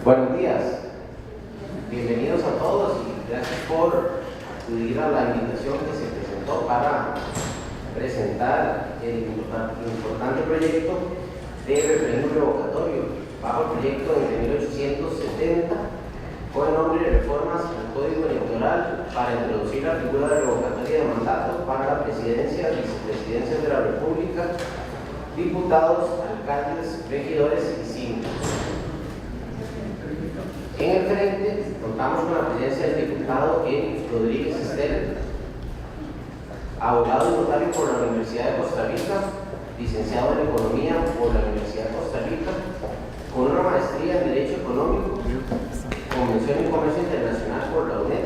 Buenos días, bienvenidos a todos y gracias por acudir a la invitación que se presentó para presentar el importante proyecto de referéndum revocatorio bajo el proyecto de 1870 con el nombre de reformas al Código Electoral para introducir la figura de revocatoria de mandato para la presidencia, vicepresidencias de la República, diputados, alcaldes, regidores y síndicos. En el frente contamos con la presencia del diputado Eric Rodríguez Esther, abogado y notario por la Universidad de Costa Rica, licenciado en Economía por la Universidad de Costa Rica, con una maestría en Derecho Económico, Convención y Comercio Internacional por la UNED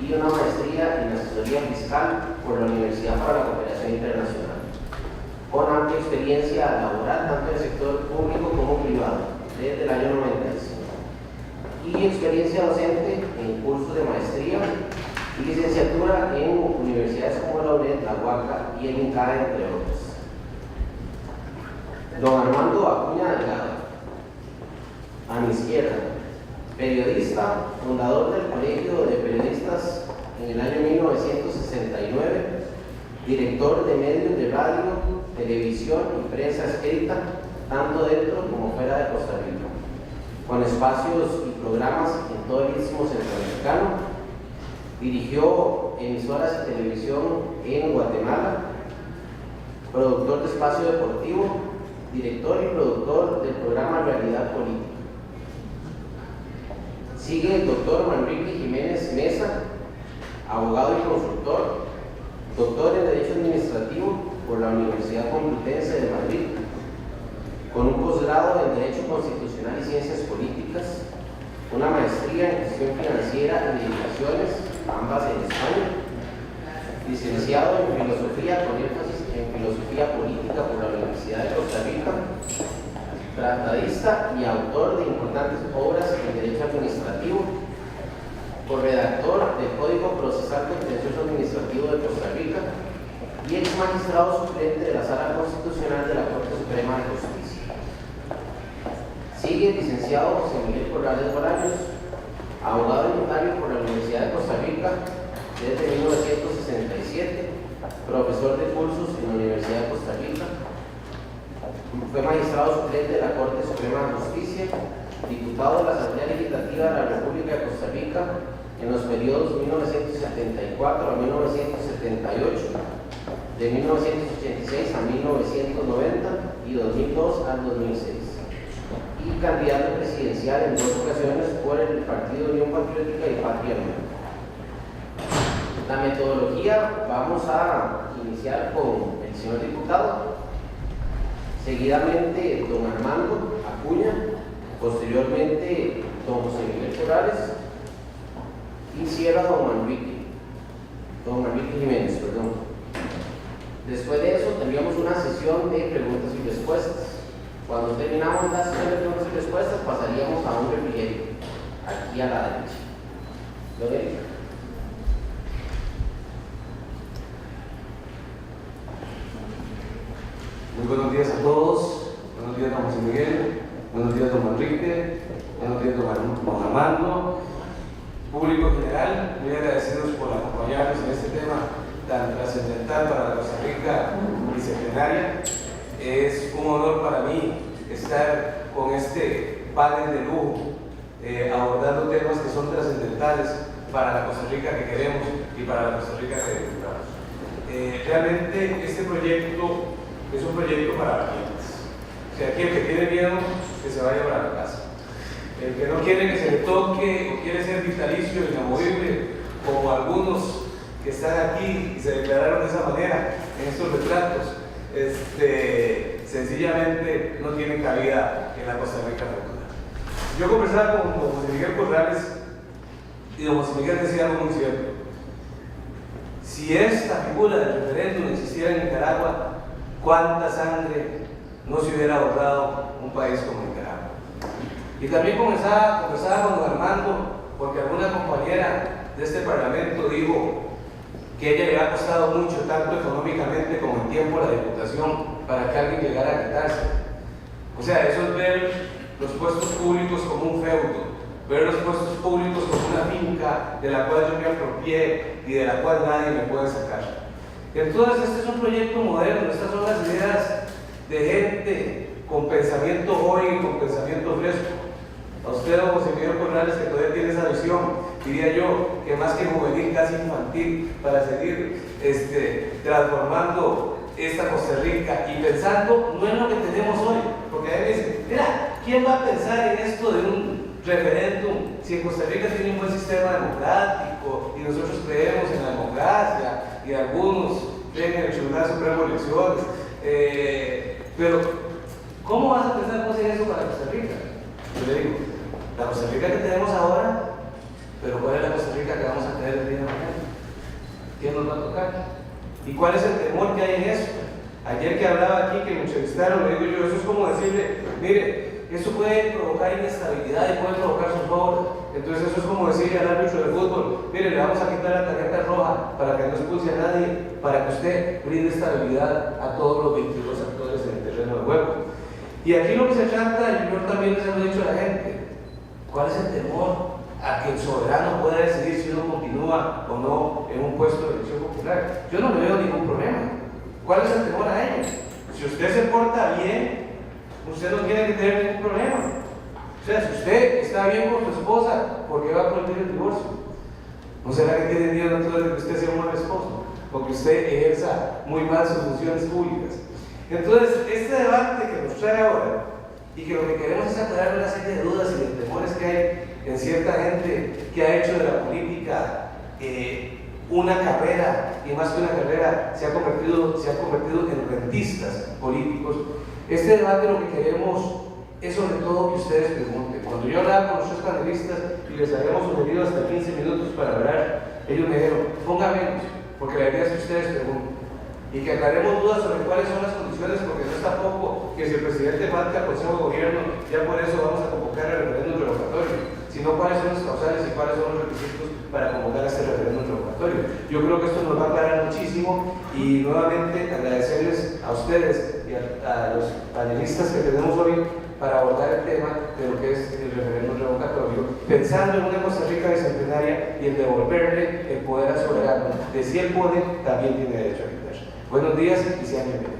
y una maestría en Asesoría Fiscal por la Universidad para la Cooperación Internacional, con amplia experiencia laboral tanto en el sector público como privado, desde el año 95. Y experiencia docente en cursos de maestría y licenciatura en universidades como la UNED, la UACA y el INCAE, entre otros. Don Armando Acuña Delgado, a mi izquierda, periodista, fundador del Colegio de Periodistas en el año 1969, director de medios de radio, televisión y prensa escrita, tanto dentro como fuera de Costa Rica, con espacios y programas en todo el istmo centroamericano. Dirigió emisoras de televisión en Guatemala, productor de espacio deportivo, director y productor del programa Realidad Política. Sigue el doctor Manrique Jiménez Mesa, abogado y consultor, doctor en Derecho Administrativo por la Universidad Complutense de Madrid, con un posgrado en Derecho Constitucional y Ciencias Políticas, una maestría en Gestión Financiera y Dedicaciones, ambas en España, licenciado en Filosofía con énfasis en Filosofía Política por la Universidad de Costa Rica, tratadista y autor de importantes obras en Derecho Administrativo, corredactor del Código Procesal Contencioso Administrativo de Costa Rica y ex magistrado suplente de la Sala Constitucional de la Corte Suprema de Justicia. Sigue el licenciado José Miguel Corrales Bolaños, abogado y notario por la Universidad de Costa Rica desde 1967, profesor de cursos en la Universidad de Costa Rica, fue magistrado suplente de la Corte Suprema de Justicia, diputado de la Asamblea Legislativa de la República de Costa Rica en los periodos 1974 a 1978, de 1986 a 1990 y 2002 al 2006. Y candidato presidencial en 2 ocasiones por el Partido Unión Patriótica y Patria Nueva. La metodología, vamos a iniciar con el señor diputado, seguidamente don Armando Acuña, posteriormente don José Miguel Corrales y cierra don Manrique Jiménez, perdón. Después de eso tendríamos una sesión de preguntas y respuestas. Cuando terminamos la sesión de preguntas y respuestas, pasaríamos a un refrigerio, aquí a la derecha. ¿Lo ven? Muy buenos días a todos. Buenos días, don José Miguel. Buenos días, don Manrique. Buenos días, don Armando. Público en general, muy agradecidos por acompañarnos en este tema tan trascendental para la Costa Rica bicentenaria. Es un honor para mí estar con este panel de lujo, abordando temas que son trascendentales para la Costa Rica que queremos y para la Costa Rica que disfrutamos. Realmente este proyecto es un proyecto para valientes. O sea, aquí el que tiene miedo, que se vaya para la casa. El que no quiere que se le toque o quiere ser vitalicio, inamovible, como algunos que están aquí y se declararon de esa manera en estos retratos, sencillamente no tienen cabida en la Costa Rica futura. Yo conversaba con don José Miguel Corrales y don José Miguel decía algo muy cierto. Si esta figura del referéndum existiera en Nicaragua, ¿cuánta sangre no se hubiera ahorrado un país como Nicaragua? Y también conversaba con don Armando, porque alguna compañera de este parlamento dijo que a ella le ha costado mucho, tanto económicamente como en tiempo, la diputación para que alguien llegara a quitarse. O sea, eso es ver los puestos públicos como un feudo, ver los puestos públicos como una finca de la cual yo me apropié y de la cual nadie me puede sacar. Entonces este es un proyecto moderno, estas son las ideas de gente con pensamiento joven y con pensamiento fresco. A usted, don José Miguel Corrales, que todavía tiene esa visión, diría yo que más que juvenil, casi infantil, para seguir transformando esta Costa Rica y pensando no en lo que tenemos hoy, porque a veces dicen, mira, ¿quién va a pensar en esto de un referéndum si en Costa Rica tiene un buen sistema democrático y nosotros creemos en la democracia y algunos creen en el Tribunal Supremo de Elecciones? Pero, ¿cómo vas a pensar cosas en eso para Costa Rica? Yo le digo, la Costa Rica que tenemos ahora, pero ¿cuál es la Costa Rica que vamos a tener el día de mañana? ¿Quién nos va a tocar? ¿Y cuál es el temor que hay en eso? Ayer que hablaba aquí, que me entrevistaron, le digo yo, eso es como decirle, mire, eso puede provocar inestabilidad y puede provocar zozobra. Entonces eso es como decirle al árbitro de fútbol, mire, le vamos a quitar la tarjeta roja para que no expulse a nadie, para que usted brinde estabilidad a todos los 22 actores en el terreno de juego. Y aquí lo que se trata, y yo también les he dicho a la gente, ¿cuál es el temor a que el soberano pueda decidir si uno continúa o no en un puesto de elección popular? Yo no le veo ningún problema. ¿Cuál es el temor a ello? Si usted se porta bien, usted no tiene que tener ningún problema. O sea, si usted está bien con su esposa, ¿por qué va a prohibir el divorcio? ¿No será que tiene miedo entonces de que usted sea un mal esposo? Porque usted ejerza muy mal sus funciones públicas. Entonces, este debate que nos trae ahora, y que lo que queremos es aclarar una serie de dudas y de temores que hay en cierta gente que ha hecho de la política una carrera, y más que una carrera, se ha convertido en rentistas políticos. Este debate lo que queremos es sobre todo que ustedes pregunten. Cuando yo hablaba con nuestros panelistas y les habíamos sugerido hasta 15 minutos para hablar, ellos me dijeron, ponga menos, porque la idea es que ustedes pregunten y que aclaremos dudas sobre cuáles son las condiciones, porque no es tampoco que si el presidente falta al Consejo de Gobierno, ya por eso vamos a convocar el referéndum revocatorio, sino cuáles son los causales y cuáles son los requisitos para convocar este referéndum revocatorio. Yo creo que esto nos va a aclarar muchísimo, y nuevamente agradecerles a ustedes y a los panelistas que tenemos hoy para abordar el tema de lo que es el referéndum revocatorio, pensando en una Costa Rica bicentenaria y en devolverle el poder al soberano, de si él puede, también tiene derecho a quitar. Buenos días y sean bienvenidos.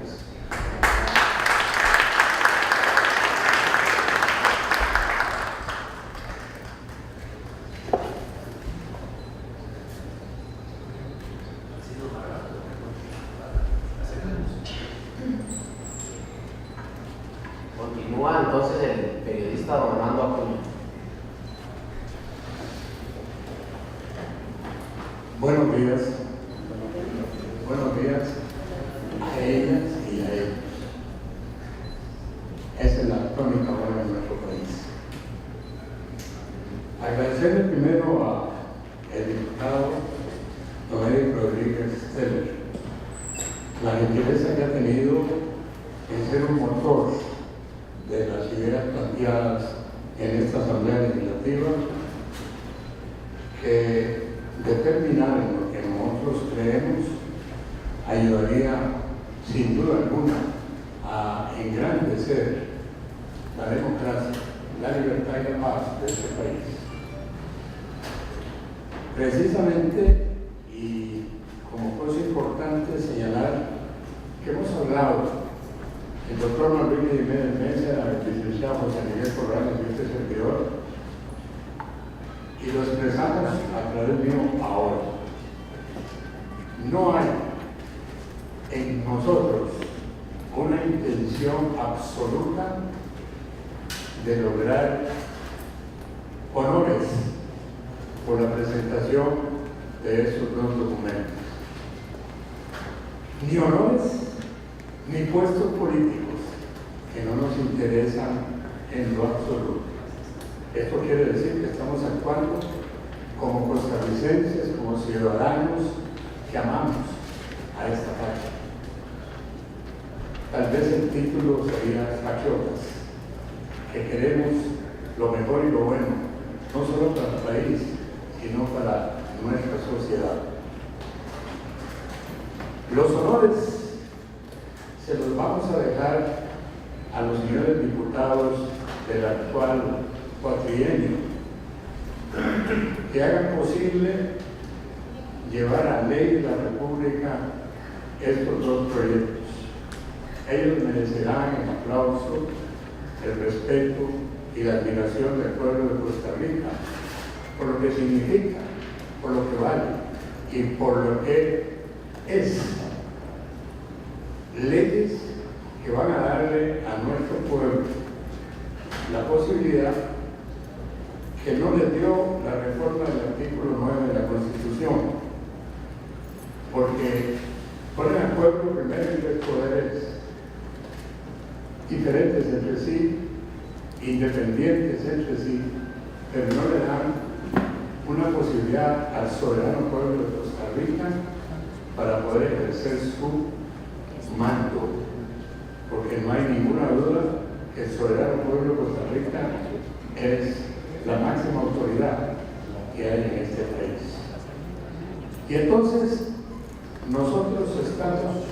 Continúa entonces el periodista don Armando Acuña. Buenos días. Buenos días a ellas y a ellos. Esa es la tónica ahora en nuestro país. Agradecerle primero al diputado don Eric Rodríguez Steller la gentileza que ha tenido en ser un motor de las ideas planteadas en esta Asamblea Legislativa, que determinar en lo que nosotros creemos ayudaría sin duda alguna a engrandecer la democracia, la libertad y la paz de este país. Precisamente, y como cosa importante señalar que hemos hablado el doctor Manrique Jiménez Mesa, el licenciado José Miguel Corrales y este servidor, y lo expresamos a través mío ahora. No hay en nosotros una intención absoluta de lograr honores por la presentación de esos dos documentos. Ni honores ni puestos políticos que no nos interesan en lo absoluto. Esto quiere decir que estamos actuando como costarricenses, como ciudadanos que amamos a esta patria. Tal vez el título sería patriotas, que queremos lo mejor y lo bueno, no solo para el país, sino para nuestra sociedad. Los honores se los vamos a dejar a los señores diputados del actual cuatrienio, que hagan posible llevar a ley de la República estos dos proyectos. Ellos merecerán el aplauso, el respeto y la admiración del pueblo de Costa Rica, por lo que significa, por lo que vale y por lo que es. Leyes que van a darle a nuestro pueblo la posibilidad que no le dio la reforma del artículo 9 de la Constitución, porque ponen al pueblo primero en tres poderes diferentes entre sí, independientes entre sí, pero no le dan una posibilidad al soberano pueblo de Costa Rica para poder ejercer su mando, porque no hay ninguna duda que el soberano pueblo de Costa Rica es la máxima autoridad que hay en este país. Y entonces nosotros estamos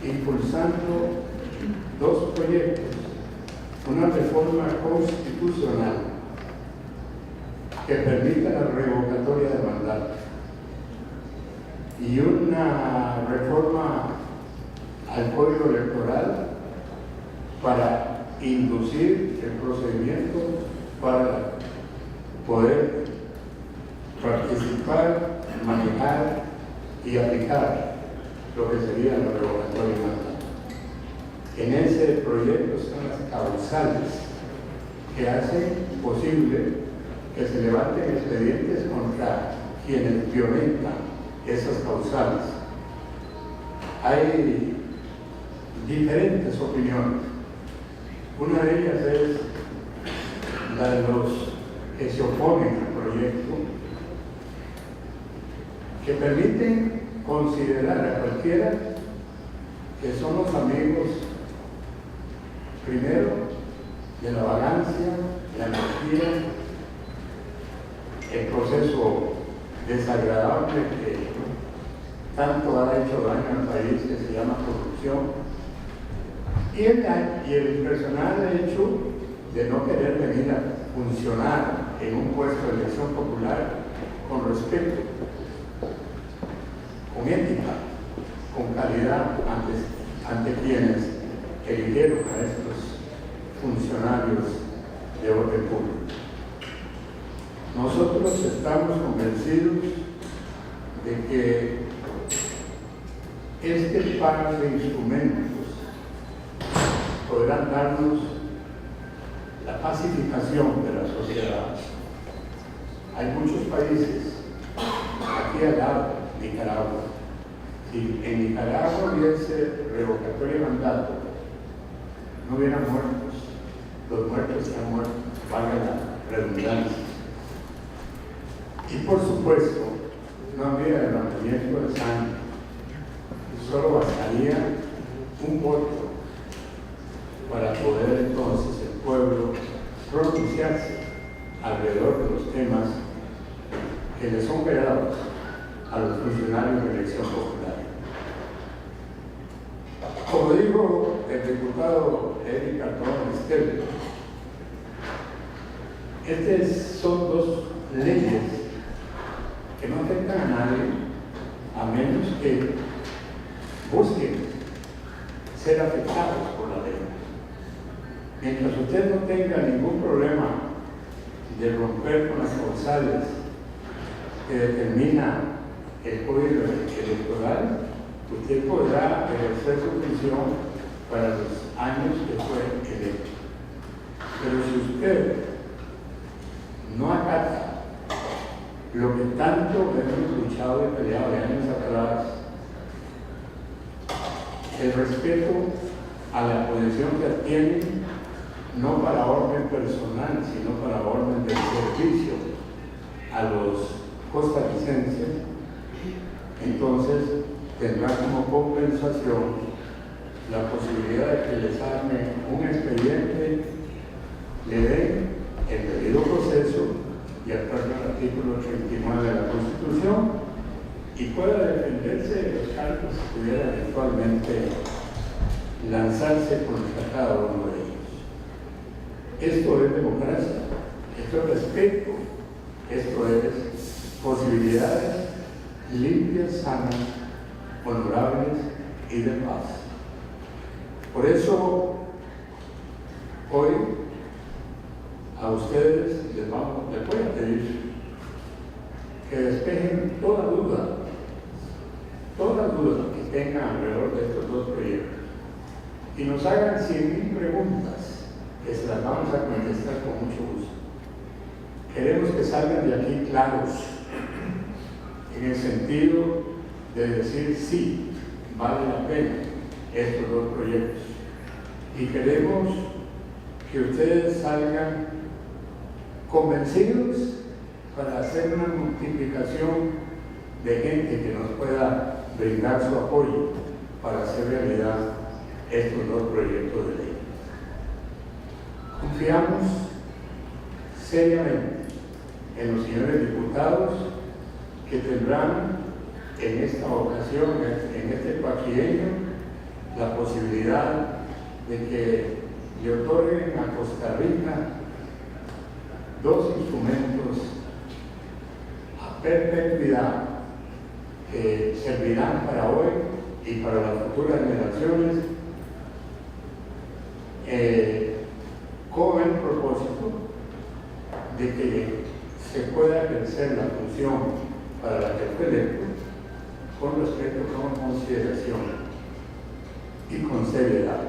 impulsando dos proyectos: una reforma constitucional que permita la revocatoria de mandato y una reforma al Código Electoral para inducir el procedimiento para poder participar, manejar y aplicar lo que sería la revocatoria de mandato. En ese proyecto están las causales que hacen posible que se levanten expedientes contra quienes violentan esas causales. Hay diferentes opiniones. Una de ellas es la de los que se oponen al proyecto, que permiten considerar a cualquiera que somos amigos, primero, de la vagancia, la anarquía, el proceso desagradable que tanto ha hecho daño al país, que se llama corrupción, y el personal hecho de no querer venir a funcionar en un puesto de elección popular con respeto, con ética, con calidad ante quienes eligieron a estos funcionarios de orden público. Nosotros estamos convencidos de que este par de instrumentos podrán darnos la pacificación de la sociedad. Hay muchos países, aquí al lado, Nicaragua. Si en Nicaragua hubiese revocatoria de mandato, no hubieran muertos, los muertos están muertos, valga la redundancia. Y por supuesto, no habría levantamiento de sangre, solo bastaría un voto para poder entonces el pueblo pronunciarse alrededor de los temas que le son pegados a los funcionarios de elección popular. Como dijo el diputado Eric Cardona Esteve, estas son dos leyes que no afectan a nadie, a menos que busquen ser afectados por la ley. Mientras usted no tenga ningún problema de romper con las causales que determina el código electoral, usted podrá ejercer su función para los años que fue electo. Pero si usted no acata lo que tanto hemos luchado y peleado de años atrás, el respeto a la posición que adquieren, no para orden personal, sino para orden del servicio a los costarricenses, entonces tendrá como compensación la posibilidad de que les arme un expediente, le den el debido proceso y acuerdo al artículo 39 de la Constitución y pueda defenderse de los cargos que pudiera eventualmente lanzarse contra cada uno de ellos. Esto es democracia, esto es respeto, esto es posibilidades limpias, sanas, honorables y de paz. Por eso, hoy a ustedes les voy a pedir que despejen toda duda que tengan alrededor de estos dos proyectos y nos hagan 100.000 preguntas que se las vamos a contestar con mucho gusto. Queremos que salgan de aquí claros en el sentido de decir sí, vale la pena estos dos proyectos, y queremos que ustedes salgan convencidos para hacer una multiplicación de gente que nos pueda brindar su apoyo para hacer realidad estos dos proyectos de ley. Confiamos seriamente en los señores diputados que tendrán en esta ocasión, en este cuatrienio, la posibilidad de que le otorguen a Costa Rica dos instrumentos a perpetuidad que servirán para hoy y para las futuras generaciones, con el propósito de que se pueda ejercer la función para la que fue electo con respeto, con consideración y con seriedad.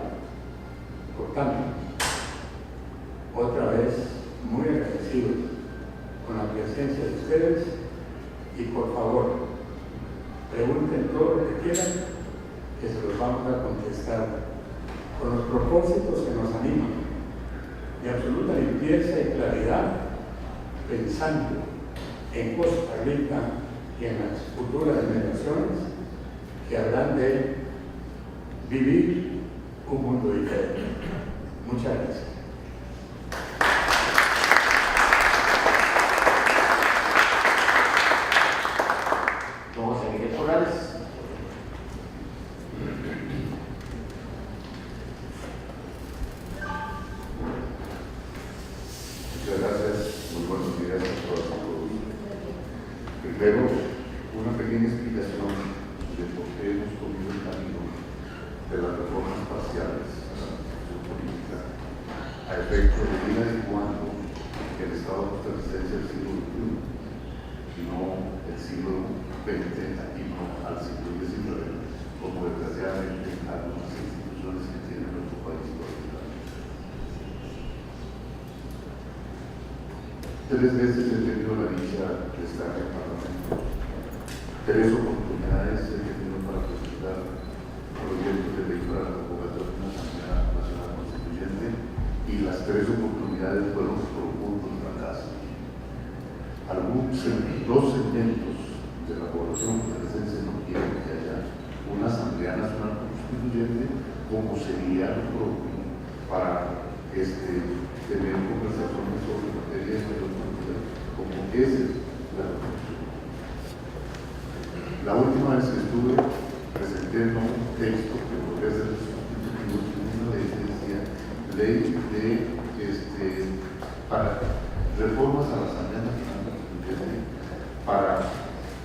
Por tanto, otra vez, muy agradecidos con la presencia de ustedes, y por favor, pregunten todo lo que quieran, que se los vamos a contestar con los propósitos que nos animan, de absoluta limpieza y claridad, pensando en Costa Rica y en las futuras generaciones que habrán de vivir un mundo diferente. Muchas gracias. Don José Miguel Corrales. Muchas gracias, muy buenos días a todos y todos. Primero, una pequeña explicación de por qué hemos cogido el camino de las reformas parciales a la Constitución política a efecto de ir adecuando el Estado costarricense del siglo XXI y no el siglo XX, y no al siglo XIX, como desgraciadamente algunas instituciones que tienen nuestro país todavía. 3 veces he tenido la dicha de estar en el Parlamento. 3 oportunidades he tenido para presentar proyectos de ley para la convocatoria de una Asamblea Nacional Constituyente, y las 3 oportunidades fueron por puntos de fracaso. Dos segmentos de la población costarricense no quieren que haya una Asamblea Nacional Constituyente, como sería lo propio para tener conversaciones sobre materias de los como es la Constitución. La última vez que estuve, presenté un texto que podría ser sustitutivo, una ley que decía ley de para reformas a la Asamblea Nacional Constituyente, para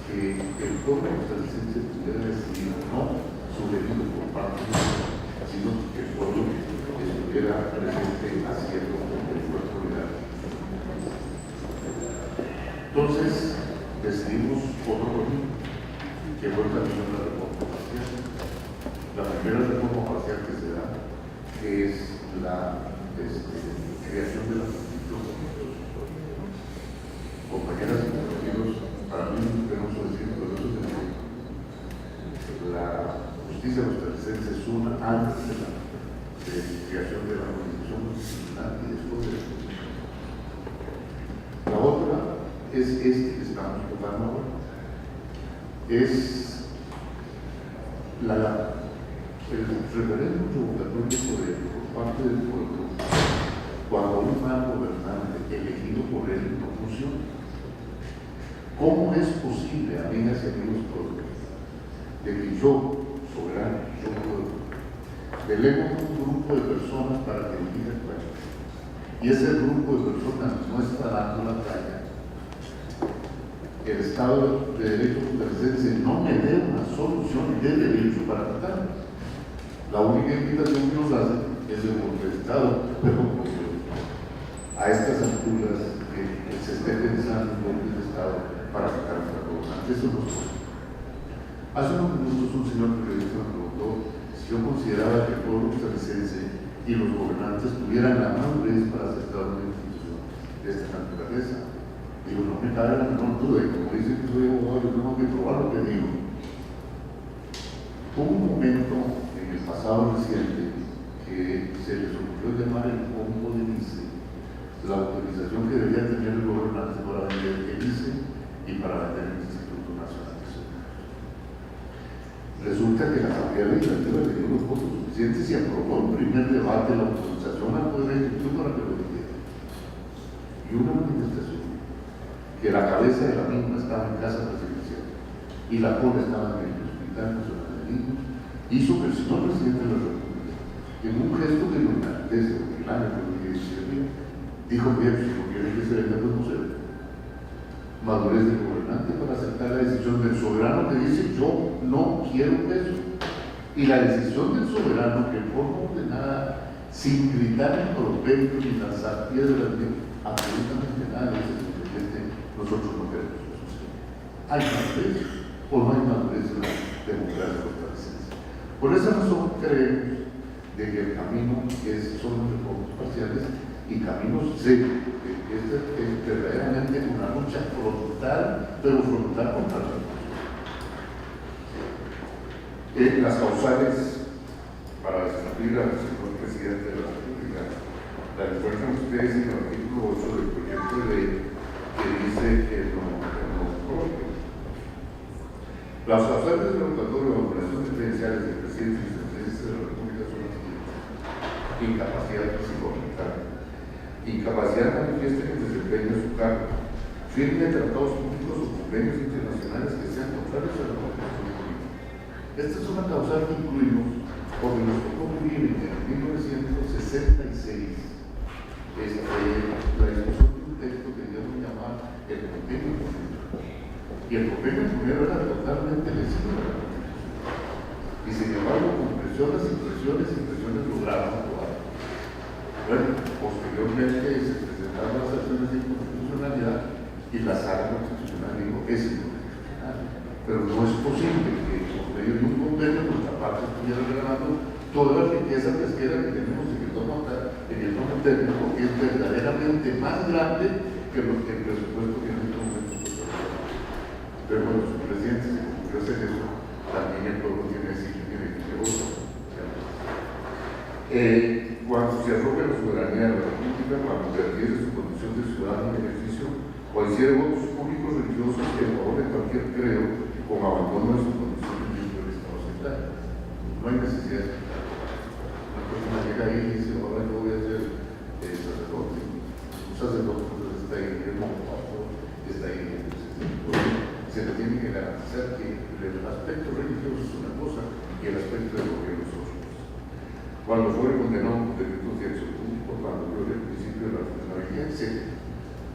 que el pueblo costarricense pudiera decidir no sugerido por parte de nosotros, sino que el pueblo estuviera presente haciendo el cuerpo legal. Entonces decidimos otro camino, que fue el camino de la reforma parcial. La primera reforma parcial que se da es la creación de la Constitución. Compañeras y compañeros, para mí es penoso decir, pero eso es de la justicia costarricense es una antes de la creación de la Constitución Constitucional y después de la Constitución. La otra es que estamos tocando ahora. Es el referéndum revocatorio por parte del pueblo cuando un mal gobernante elegido por él no funciona. ¿Cómo es posible, amigas y amigos todos, de que yo, soberano, yo pueblo, delego a un grupo de personas para que elija el país? y ese grupo de personas no está dando la talla, el Estado de Derecho costarricense no me dé una solución de derecho para tratarlo. La única invitación que nos hace es el golpe de Estado, pero a estas alturas que se esté pensando en golpe de Estado para sacar nuestra gobernanza, eso no es posible. Hace unos minutos un señor periodista me preguntó si yo consideraba que el pueblo costarricense y los gobernantes tuvieran la madurez para aceptar una institución de esta naturaleza. Digo, no me cabe la menor duda, y como dicen que soy abogado, yo tengo que probar lo que digo. Hubo un momento en el pasado reciente que se les ocurrió llamar el combo de ICE, la autorización que debería tener el gobernante para vender el ICE y para vender el Instituto Nacional de Seguridad. Resulta que la Asamblea Legislativa le dio los votos suficientes y aprobó el primer debate de la autorización al Poder Ejecutivo para que lo vendiera. Y una manifestación que la cabeza de la misma estaba en casa presidencial y la cola estaba en el Hospital Nacional de Niños, hizo que el señor presidente de la República, en un gesto de lunares, de milagro, dijo que si no quiere que se venda los museos, madurez del gobernante para aceptar la decisión del soberano que dice yo no quiero eso, y la decisión del soberano que en forma ordenada, sin gritar en propendio ni lanzar piedras ni absolutamente nada de ese nosotros no queremos eso. ¿Hay madurez o no hay madurez en la democracia costarricense? Por esa razón creemos de que el camino son reformas parciales y caminos serios, que es verdaderamente una lucha frontal, pero frontal contra la corrupción. Las causales para destituir al señor presidente de la República la encuentran ustedes en el artículo 8 del proyecto de ley que dice que no corrompe. Las causales del revocatorio de operaciones presidenciales del presidente y vicepresidente de la República son las siguientes: incapacidad psicológica, incapacidad manifiesta en el desempeño de su cargo, firme de tratados públicos o convenios internacionales que sean contrarios a la constitución política. Esta es una causal que incluimos porque nos tocó vivir en 1966 la discusión de un texto que debemos llamar el convenio constitucional. Y el convenio primero era totalmente lesivo de la Constitución. Y sin embargo, con presiones y presiones lograron aprobar. Bueno, posteriormente se presentaron las acciones de inconstitucionalidad y la sala constitucional dijo es inconstitucional. Pero no es posible que por medio de un convenio nuestra parte estuviera regalando toda la riqueza pesquera que tenemos en el tono técnico, que es verdaderamente más grande que el presupuesto que en este momento está. Pero bueno, su presidente se ocurrió hacer eso, también el pueblo tiene que decir que tiene que votar. Cuando se arrogue la soberanía de la República, cuando perdiese su condición de ciudadano en ejercicio o hiciera votos públicos religiosos en favor de cualquier credo con abandono de su condición de miembro del Estado central. No hay necesidad de explicar. Una persona llega ahí y dice, ahora yo voy a ser sacerdote. Un sacerdote entonces está ahí en el pastor, está ahí en el se le tiene que garantizar que el aspecto religioso es una cosa y el aspecto del gobierno es otra. Cuando fue condenado por delitos de acción pública, cuando vio el principio de la funcionalidad, etc.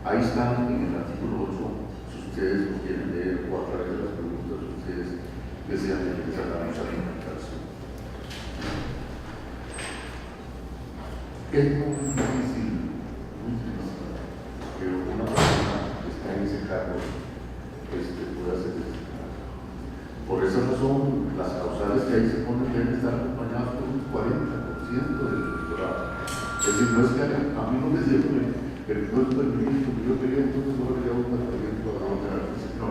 Ahí están en el artículo 8, si ustedes lo quieren leer o a través de las preguntas que ustedes desean empezar a alimentarse. Es muy difícil que una persona que está en ese cargo pueda ser designada. Por esa razón, las causales que ahí se ponen deben estar acompañadas por un 40% del electorado. Es decir, no es que a mí no me sirve el puesto del ministro que yo quería, entonces ahora ya un tratamiento a la otra. No.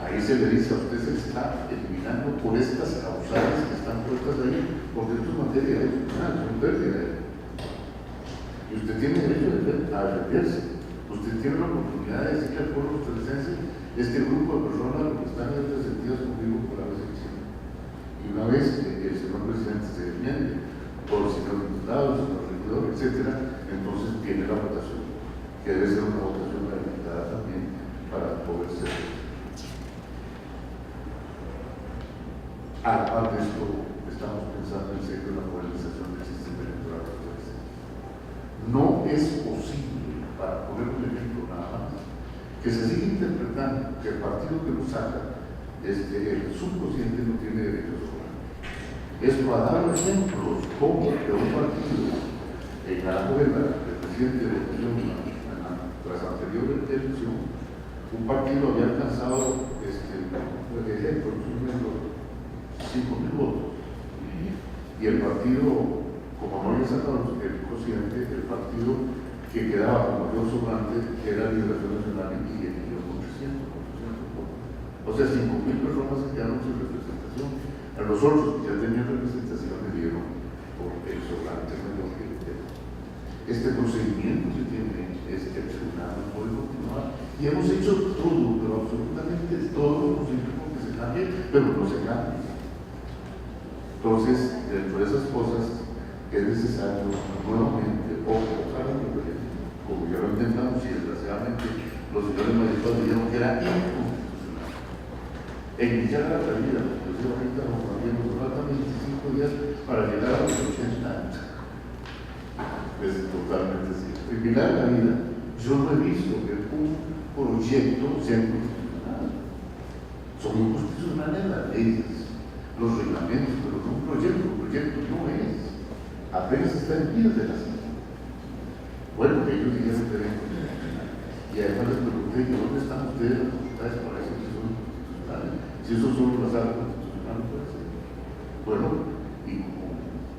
Ahí se le dice a usted, se le está eliminando por estas causales que están puestas ahí, porque esto es materia de son pérdida. Y usted tiene derecho a defenderse. Usted tiene la oportunidad de decirle al pueblo costarricense, este grupo de personas que están en este sentido conmigo por la elección. Y una vez que el señor presidente se defiende por el señor diputado, el señor regidor, etc., entonces tiene la votación, que debe ser una votación habilitada también para poder ser. Aparte de esto, estamos pensando en serio en la modernización del sistema electoral. No es posible, para poner un ejemplo nada más, que se siga interpretando que el partido que lo saca, el subconsciente no tiene derecho sobre él. Esto ha dado ejemplos como de un partido en la novela del presidente de la elección, tras anterior elección, un partido había alcanzado, por ejemplo, 5.000 votos. Y el partido, como no había sacado el cociente, el partido que quedaba como mayor sobrante era Liberación Nacional y eligió con 300 votos. O sea, 5.000 personas se quedaron sin representación. A los otros que ya tenían representación le dieron por el sobrante menor que le dieron. Este procedimiento se tiene, el tribunal no puede continuar. Y hemos hecho todo, pero absolutamente todo lo posible porque se cambie, pero no se cambia. Entonces, dentro de esas cosas, es necesario nuevamente, ojalá como ya lo intentamos y desgraciadamente los señores magistrados dijeron que era inconstitucional. Iniciar la vida, inclusive ahorita nos faltan 25 días para llegar a los 80 años. Es totalmente cierto. Terminar la vida, yo no he visto que un proyecto sea inconstitucional. Son inconstitucionales las leyes, los reglamentos, pero no un proyecto no es. Apenas está en vías de la cita. Bueno, ellos dijeron que era inconstitucional. Y además les pregunté, ¿dónde están ustedes las facultades para eso que son inconstitucionales? Si eso solo las hace constitucional, puede ser. Bueno, y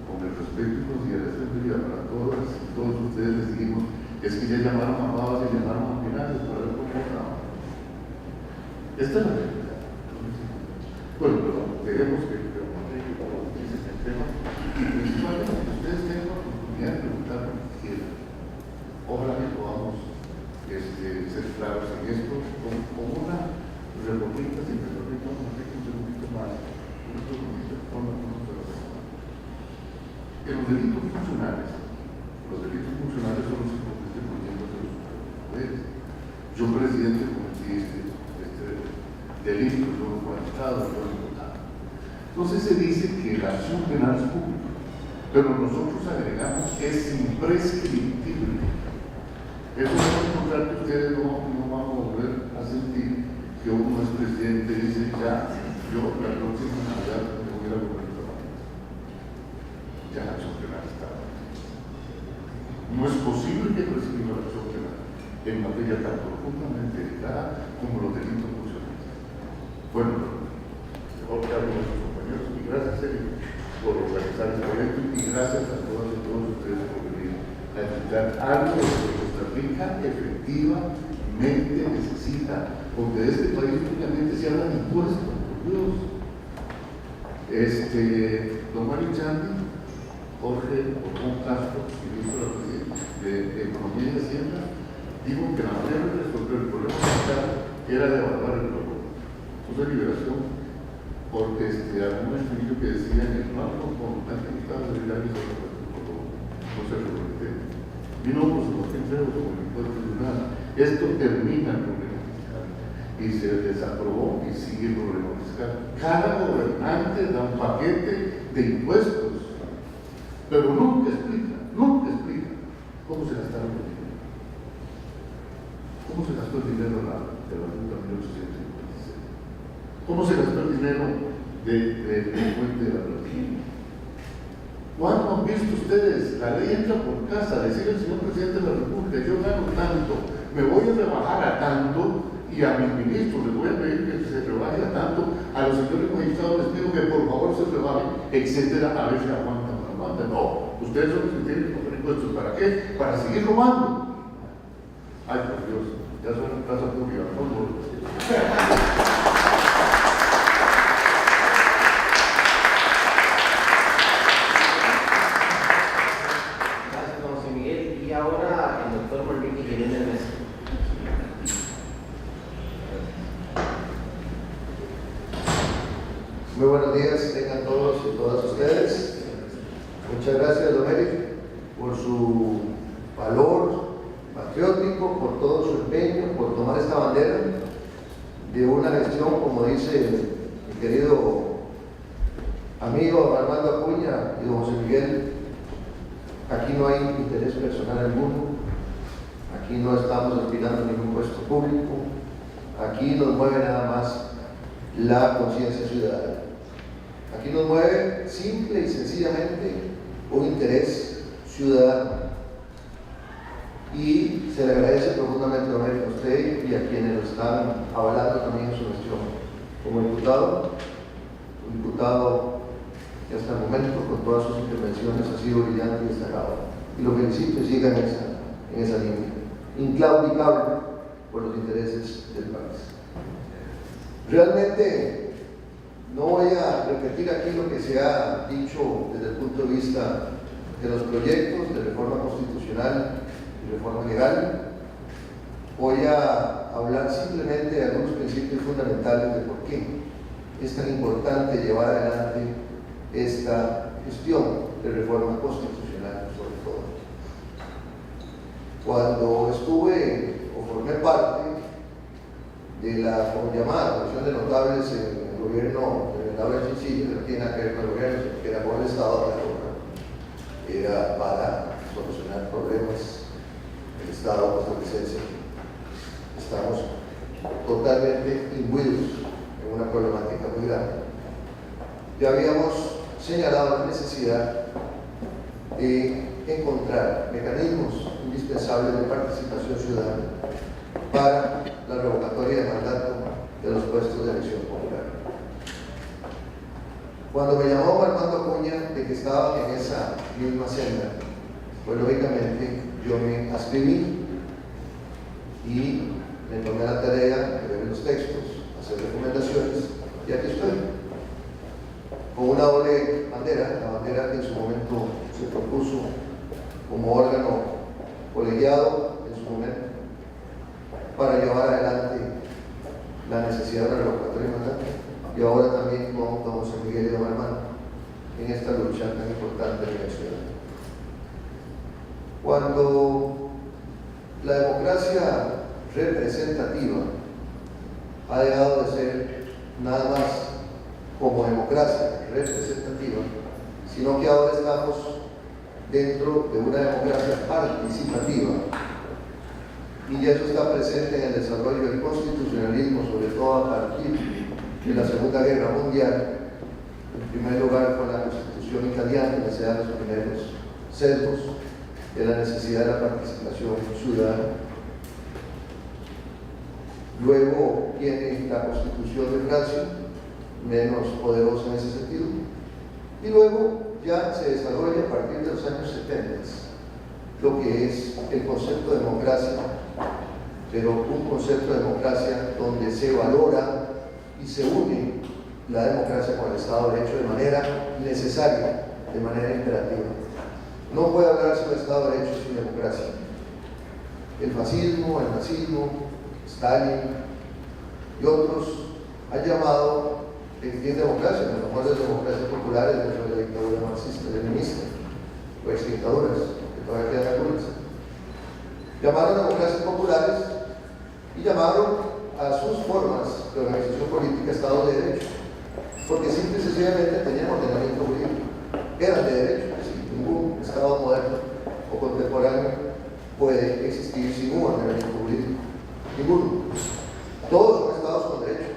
con el respeto y consideración debida para todos ustedes les dijimos, es que ya llamaron a Pavas y llamaron a Pinales para ver cómo trabajan. Esta es la realidad. Bueno, pero dejemos que el tema, y principalmente que ustedes tengan la oportunidad de preguntar lo que quieran. Ojalá que podamos ser claros en esto, con una reformita, sin reformita, vamos a hacer un segundito más. En los delitos funcionales son los que competen proyectos de los poderes. Yo, presidente, cometí este delito, yo lo he cualificado, yo lo he votado. Entonces se dice que la acción penal es pública, pero nosotros agregamos que es imprescriptible. Eso va a encontrar que ustedes no van a volver a sentir que uno es presidente y dice, ya, yo la próxima Navidad me voy a volver a trabajar. Ya la acción penal está. No es posible que prescriba la acción penal en materia tan profundamente delicada como los delitos funcionales. Bueno, mejor que hablo de sus compañeros y gracias Sergio por organizar este evento y gracias a todos y todos ustedes por venir a explicar algo de lo que Costa Rica efectivamente necesita, porque de este país únicamente se habla de impuestos, por Dios. Don Mario Chandi, Jorge Ocon Castro, ministro de Economía y Hacienda, dijo que la manera de resolver el problema fiscal era de evaluar el programa. Entonces, liberación, porque algún estudio que decía en el plan con la actividad de la no se resolvió. Y no, pues no se entrega como el impuesto de nada. Esto termina el problema fiscal y se desaprobó y sigue el problema fiscal. Cada gobernante da un paquete de impuestos, pero nunca explica cómo se gastaron el dinero. ¿Cómo se gastó el dinero de la Junta 1856? ¿Cómo se gastó el dinero del puente de la Platina? ¿Cuándo han visto ustedes la ley entra por casa? Decir al señor presidente de la República, yo gano tanto, me voy a rebajar a tanto, y a mis ministros les voy a pedir que se rebaje a tanto, a los señores magistrados les pido que por favor se rebajen, etcétera, a ver si aguantan o no aguantan. No, ustedes son los que tienen que poner impuestos. ¿Para qué? Para seguir robando. Ay, por Dios, ya son en plaza pública, por favor. Y ahora el doctor Manrique Jiménez Mesa. Muy buenos días, tengan todos y todas ustedes. Muchas gracias, don Eric, por su valor patriótico, por todo su empeño, por tomar esta bandera de una gestión, como dice mi querido amigo Armando Acuña y don José Miguel, Aquí no hay interés personal alguno, aquí no estamos aspirando a ningún puesto público, aquí nos mueve nada más la conciencia ciudadana. Aquí nos mueve simple y sencillamente un interés ciudadano. Y se le agradece profundamente a usted y a quienes lo están avalando también en su gestión. Como diputado, un diputado que hasta el momento, con todas sus intervenciones, ha sido brillante y destacado. Y lo felicito y siga en esa línea, inclaudicable por los intereses del país. Realmente no voy a repetir aquí lo que se ha dicho desde el punto de vista de los proyectos de reforma constitucional y reforma legal. Voy a hablar simplemente de algunos principios fundamentales de por qué es tan importante llevar adelante esta gestión de reforma constitucional, sobre todo. Cuando estuve o formé parte de la llamada Comisión de Notables en el gobierno de Laura Chinchilla, que no tiene nada que ver con el gobierno, sino que era con el Estado, era para solucionar problemas del Estado costarricense. Estamos totalmente imbuidos en una problemática muy grande. Ya habíamos señalado la necesidad de encontrar mecanismos indispensables de participación ciudadana para la revocatoria de mandato de los puestos de elección popular. Cuando me llamó Armando Acuña de que estaba en esa misma senda, pues lógicamente yo me ascribí y me tomé la tarea de ver los textos, hacer recomendaciones, y aquí estoy, con una doble bandera, la bandera que en su momento se propuso como órgano colegiado en su momento, para llevar adelante la necesidad de la revocatoria de mandato, y ahora también con don José Miguel y don Armando en esta lucha tan importante de la ciudad. Cuando la democracia representativa ha dejado de ser nada más como democracia representativa, sino que ahora estamos dentro de una democracia participativa, y eso está presente en el desarrollo del constitucionalismo, sobre todo a partir de la Segunda Guerra Mundial, en primer lugar con la Constitución italiana, que se dan los primeros sesgos de la necesidad de la participación ciudadana. Luego viene la Constitución de Francia, menos poderosa en ese sentido, y luego ya se desarrolla a partir de los años 70 lo que es el concepto de democracia, pero un concepto de democracia donde se valora y se une la democracia con el Estado de Derecho de manera necesaria, de manera imperativa. No puede hablarse de Estado de Derecho sin democracia. El fascismo, el nazismo, Stalin y otros han llamado en democracia, a lo mejor las democracias populares dentro de la dictadura marxista-leninista o exdictaduras que todavía quedan algunas. Llamaron democracias populares y llamaron a sus formas de organización política Estados de Derecho, porque simple y sencillamente tenían ordenamiento jurídico, eran de derecho. Ningún Estado moderno o contemporáneo puede existir sin un ordenamiento jurídico, ninguno. Todos son Estados con derecho,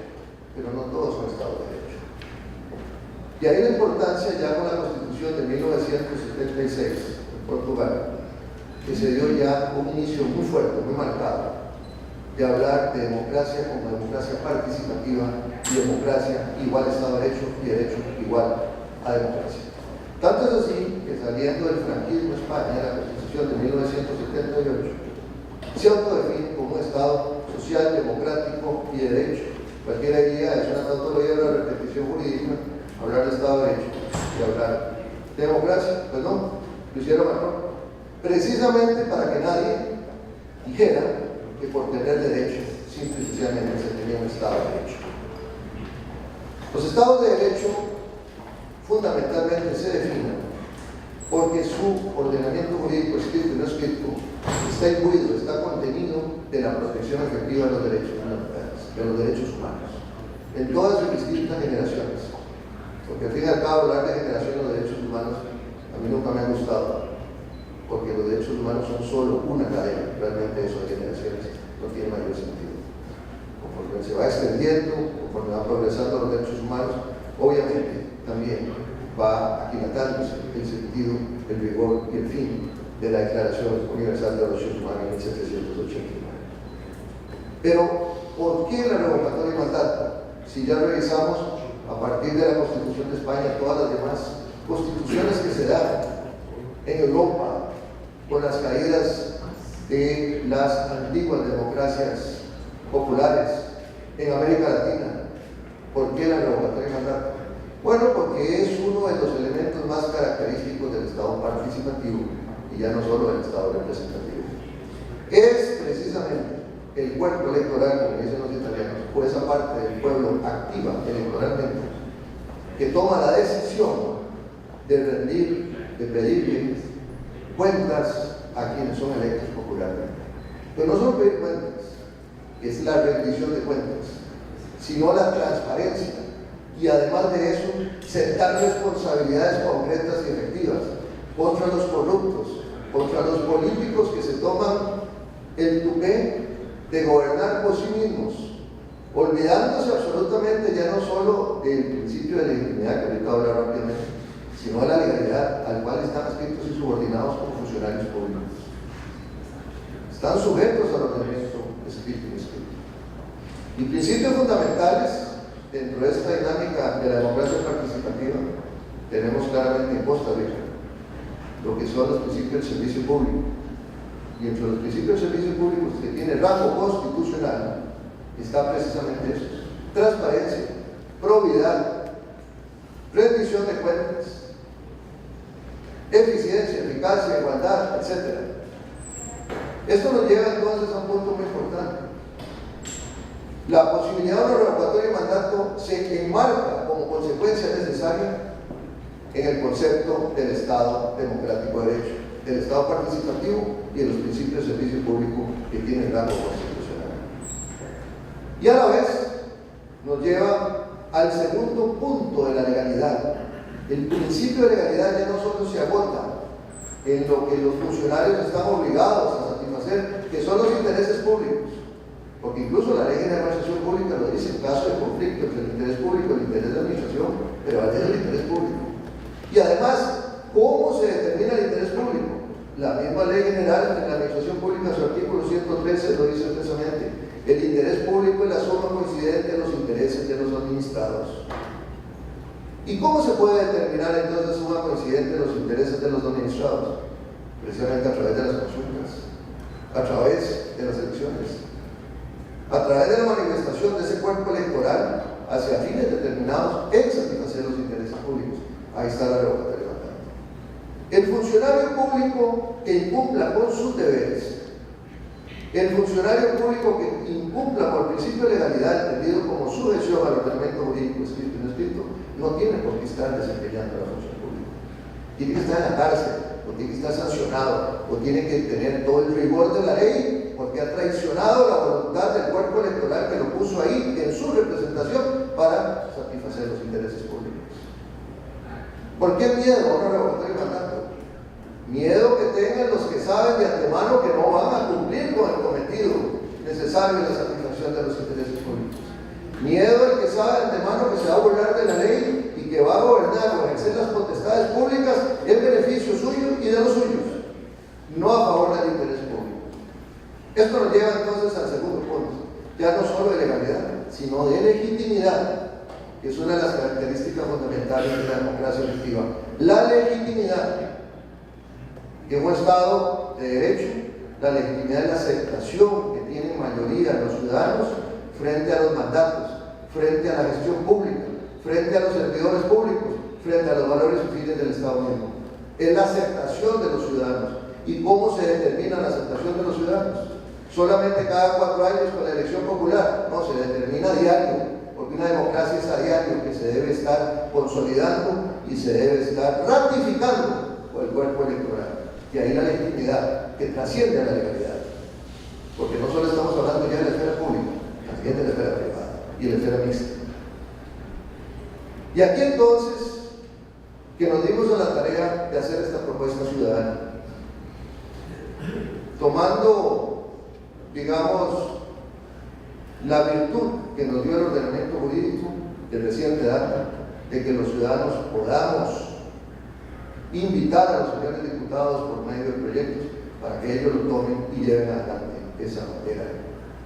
pero no todos son Estados de derecho. Y ahí la importancia, ya con la Constitución de 1976 en Portugal, que se dio ya un inicio muy fuerte, muy marcado, de hablar de democracia como democracia participativa y democracia igual a Estado de Derecho y derecho igual a democracia. Tanto es así que saliendo del franquismo España, la Constitución de 1978, se autodefine como un Estado social, democrático y de derecho. Cualquiera diría, es una tautología de una repetición jurídica, hablar de Estado de Derecho y hablar de democracia. Pues no, lo hicieron mejor. Precisamente para que nadie dijera que por tener derecho, simple y sencillamente se tenía un Estado de Derecho. Los Estados de Derecho fundamentalmente se definen porque su ordenamiento jurídico escrito y no escrito está imbuido, está contenido de la protección efectiva de los derechos fundamentales, de los derechos humanos, en todas sus distintas generaciones. Porque al fin y al cabo hablar de generación de los derechos humanos a mí nunca me ha gustado, porque los derechos humanos son solo una cadena, realmente eso de generaciones no tiene mayor sentido. Conforme se va extendiendo, conforme van progresando los derechos humanos, obviamente también va aquilatándose el sentido, el rigor y el fin de la Declaración Universal de los Derechos Humanos en 1789. Pero, ¿por qué la revocatoria de mandato? Si ya revisamos a partir de la Constitución de España todas las demás constituciones que se dan en Europa con las caídas de las antiguas democracias populares en América Latina. ¿Por qué la revocatoria de mandato? Bueno, porque es uno de los elementos más característicos del Estado participativo y ya no solo del Estado representativo. Es precisamente el cuerpo electoral, como dicen los italianos, o esa parte del pueblo activa electoralmente, que toma la decisión de rendir, de pedirle cuentas a quienes son electos popularmente. Pero no solo pedir cuentas, que es la rendición de cuentas, sino la transparencia y además de eso, sentar responsabilidades concretas y efectivas contra los corruptos, contra los políticos que se toman el tupé de gobernar por sí mismos, olvidándose absolutamente ya no solo del principio de legitimidad, que ahorita voy a hablar rápidamente, sino de la legalidad al cual están adscritos y subordinados como funcionarios públicos. Están sujetos al ordenamiento escrito y escrito. Y principios fundamentales dentro de esta dinámica de la democracia participativa tenemos claramente en Costa Rica lo que son los principios del servicio público. Y entre los principios del servicio público que tiene rango constitucional está precisamente eso: transparencia, probidad, rendición de cuentas, eficiencia, eficacia, igualdad, etc. Esto nos lleva entonces a un punto muy importante. La posibilidad de una revocatoria de mandato se enmarca como consecuencia necesaria en el concepto del Estado democrático de derecho, del Estado participativo y de los principios de servicio público que tienen rango constitucional. Y a la vez nos lleva al segundo punto de la legalidad. El principio de legalidad ya no solo se agota en lo que los funcionarios están obligados a satisfacer, que son los intereses públicos, porque incluso la ley de administración pública lo dice: en caso de conflicto entre el interés público y el interés de la administración, prevalece el interés público. Y además, ¿cómo se determina el interés público? La misma ley general de la administración pública, su artículo 113, lo dice expresamente: el interés público es la suma coincidente de los intereses de los administrados. ¿Y cómo se puede determinar entonces suma coincidente de los intereses de los administrados? Precisamente a través de las consultas, a través de las elecciones, a través de la manifestación de ese cuerpo electoral hacia fines determinados en satisfacer los intereses públicos. Ahí está la revocatoria de mandato. El funcionario público que incumpla con sus deberes, el funcionario público que incumpla por principio de legalidad entendido como sujeción al ordenamiento jurídico escrito y no escrito, no tiene por qué estar desempeñando la función pública. Tiene que estar en la cárcel, o tiene que estar sancionado, o tiene que tener todo el rigor de la ley, porque ha traicionado la voluntad del cuerpo electoral que lo puso ahí en su representación para satisfacer los intereses públicos. ¿Por qué miedo a una revocatoria de mandato? Miedo que tengan los que saben de antemano que no van a cumplir con el cometido necesario en la satisfacción de los intereses públicos. Miedo al que sabe de antemano que se va a burlar de la ley y que va a gobernar o ejercer las potestades públicas en beneficio suyo y de los suyos, no a favor del interés público. Esto nos lleva entonces al segundo punto, ya no solo de legalidad, sino de legitimidad, que es una de las características fundamentales de la democracia electiva. La legitimidad, que en un Estado de derecho, la legitimidad es la aceptación que tienen mayoría los ciudadanos frente a los mandatos, frente a la gestión pública, frente a los servidores públicos, frente a los valores y fines del Estado mismo. Es la aceptación de los ciudadanos. ¿Y cómo se determina la aceptación de los ciudadanos? Solamente cada 4 años con la elección popular. No, se determina a diario, porque una democracia es a diario que se debe estar consolidando y se debe estar ratificando por el cuerpo electoral. Y ahí la legitimidad que trasciende a la legalidad. Porque no solo estamos hablando ya de la esfera pública, también de la esfera privada y de la esfera mixta. Y aquí entonces, que nos dimos a la tarea de hacer esta propuesta ciudadana, tomando, digamos, la virtud que nos dio el ordenamiento jurídico de reciente data, de que los ciudadanos podamos invitar a los señores diputados por medio de proyectos para que ellos lo tomen y lleven adelante esa bandera.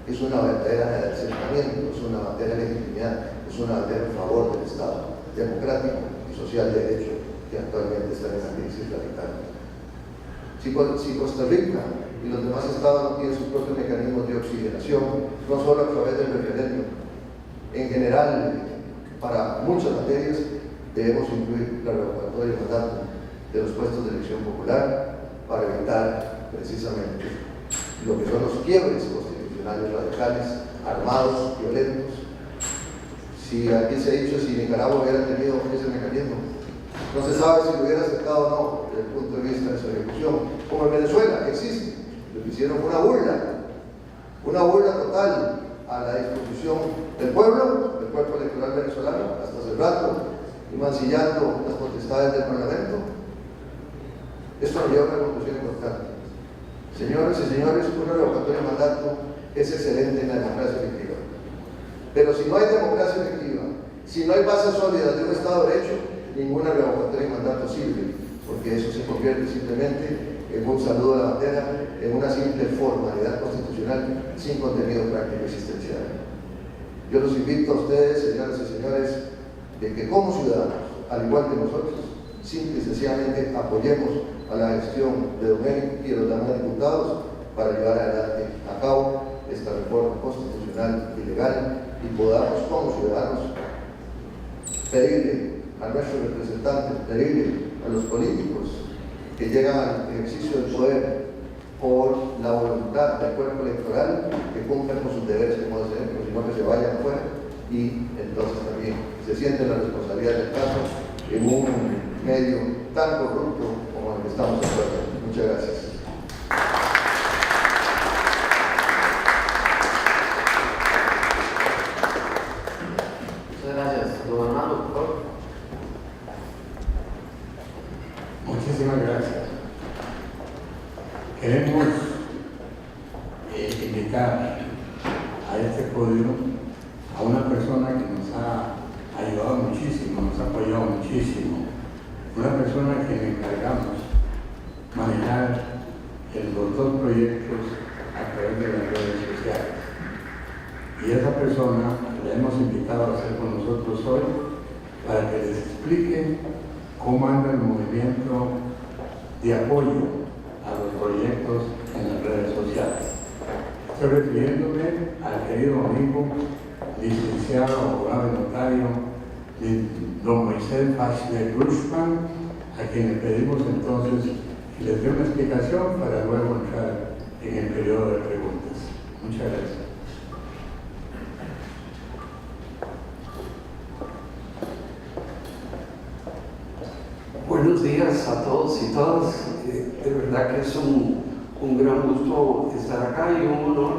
Es una bandera de acercamiento, es una bandera de legitimidad, es una bandera en favor del Estado democrático y social de derecho que actualmente está en la crisis radical. Si Costa Rica y los demás estados no tienen sus propios mecanismos de oxigenación, no solo a través del referéndum, en general, para muchas materias, debemos incluir la revocatoria de mandato de los puestos de elección popular para evitar precisamente lo que son los quiebres constitucionales radicales, armados, violentos. Si aquí se ha dicho si Nicaragua hubiera tenido ese mecanismo, no se sabe si lo hubiera aceptado o no desde el punto de vista de su ejecución, como en Venezuela, que existe. Lo que hicieron fue una burla total a la disposición del pueblo, del cuerpo electoral venezolano, hasta hace rato, y mancillando las potestades del Parlamento. Esto nos lleva a una conclusión importante. Señoras y señores, una revocatoria de mandato es excelente en la democracia efectiva. Pero si no hay democracia efectiva, si no hay bases sólidas de un Estado de Derecho, ninguna revocatoria de mandato sirve, porque eso se convierte simplemente en un saludo a la bandera, en una simple formalidad constitucional sin contenido práctico existencial. Yo los invito a ustedes, señoras y señores, de que como ciudadanos, al igual que nosotros, simple y sencillamente apoyemos a la gestión de don Eric y de los demás diputados para llevar adelante a cabo esta reforma constitucional y legal y podamos como ciudadanos pedirle a nuestros representantes, pedirle a los políticos que llegan al ejercicio del poder por la voluntad del cuerpo electoral que cumplan con sus deberes como deben, sino que se vayan afuera y entonces también se sienten la responsabilidad del caso en un medio tan corrupto como el que estamos de acuerdo. Muchas gracias. Muchas gracias. Don Armando, por favor. Muchísimas gracias. Queremos invitar a este podio a una persona que nos ha ayudado muchísimo, nos ha apoyado muchísimo, una persona que le encargamos manejar los dos proyectos a través de las redes sociales. Y esa persona la hemos invitado a estar con nosotros hoy para que les explique cómo anda el movimiento de apoyo a los proyectos en las redes sociales. Estoy refiriéndome al querido amigo, licenciado, abogado y notario, don Moisés Bachelet Grushman, a quien le pedimos entonces que les dé una explicación para luego entrar en el periodo de preguntas. Muchas gracias. Buenos días a todos y todas. De verdad que es un gran gusto estar acá y un honor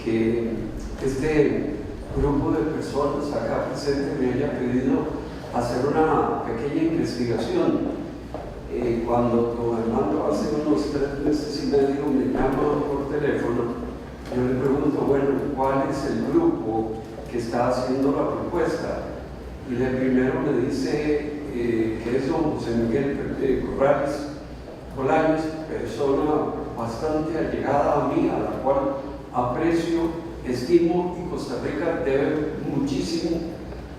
que este grupo de personas acá presentes me haya pedido hacer una pequeña investigación. Cuando don Armando hace unos 3 meses y medio me llama por teléfono, yo le pregunto, bueno, ¿cuál es el grupo que está haciendo la propuesta? Y de primero me dice que es don José Miguel Corrales Bolaños, persona bastante allegada a mí, a la cual aprecio, estimo y Costa Rica debe muchísimo.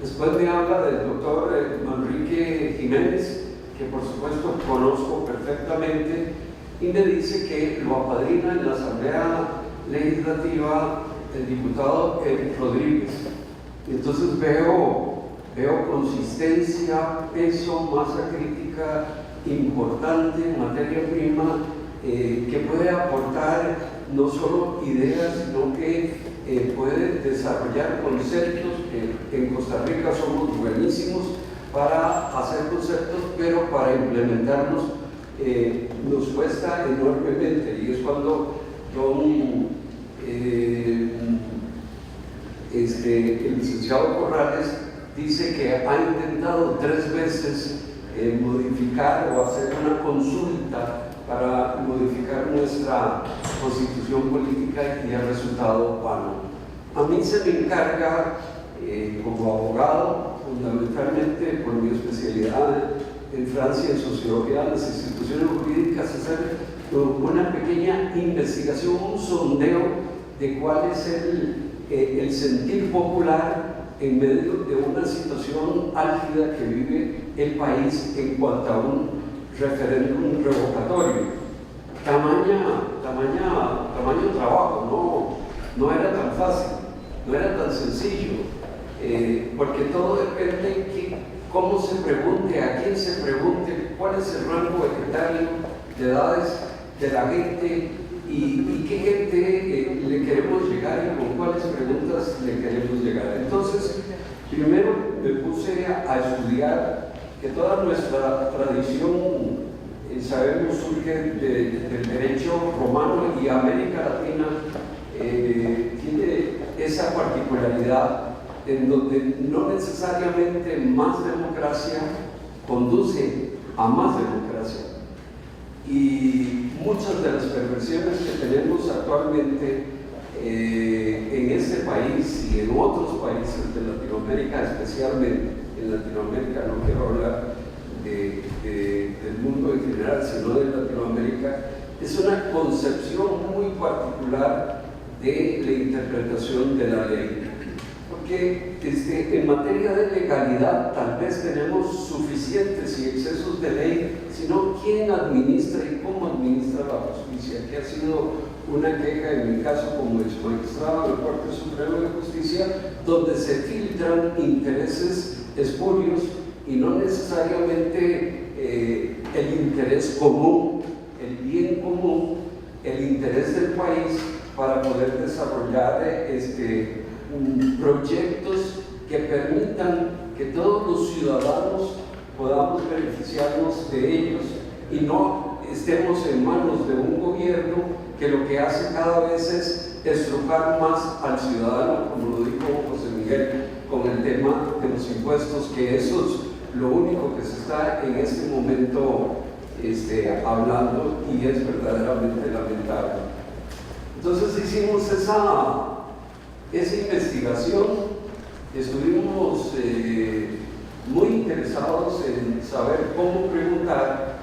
Después me habla del doctor Manrique Jiménez, que por supuesto conozco perfectamente, y me dice que lo apadrina en la Asamblea Legislativa el diputado Eric Rodríguez. Y entonces veo consistencia, peso, masa crítica importante en materia prima que puede aportar no solo ideas, sino que puede desarrollar conceptos que en Costa Rica somos buenísimos para hacer conceptos, pero para implementarlos nos cuesta enormemente. Y es cuando el licenciado Corrales dice que ha intentado 3 veces modificar o hacer una consulta para modificar nuestra constitución política y el resultado vano. A mí se me encarga, como abogado, fundamentalmente por mi especialidad en Francia en sociología de las instituciones jurídicas, hacer una pequeña investigación, un sondeo de cuál es el sentir popular en medio de una situación álgida que vive el país en cuanto a un referéndum revocatorio. Tamaño trabajo, no era tan fácil, no era tan sencillo, porque todo depende de cómo se pregunte, a quién se pregunte, cuál es el rango etario de edades de la gente y qué gente le queremos llegar y con cuáles preguntas le queremos llegar. Entonces, primero me puse a estudiar que toda nuestra tradición, sabemos, surge del derecho romano y América Latina tiene esa particularidad en donde no necesariamente más democracia conduce a más democracia. Y muchas de las perversiones que tenemos actualmente en este país y en otros países de Latinoamérica, especialmente en Latinoamérica, no quiero hablar del mundo en general, sino de Latinoamérica, es una concepción muy particular de la interpretación de la ley. Porque en materia de legalidad tal vez tenemos suficientes y excesos de ley, sino quién administra y cómo administra la justicia, que ha sido una queja en mi caso como exmagistrado de la Corte Suprema de Justicia, donde se filtran intereses espurios y no necesariamente el interés común, el bien común, el interés del país para poder desarrollar proyectos que permitan que todos los ciudadanos podamos beneficiarnos de ellos y no estemos en manos de un gobierno que lo que hace cada vez es estrujar más al ciudadano, como lo dijo José Miguel, con el tema de los impuestos, que eso es lo único que se está en este momento hablando y es verdaderamente lamentable. Entonces hicimos esa investigación, estuvimos muy interesados en saber cómo preguntar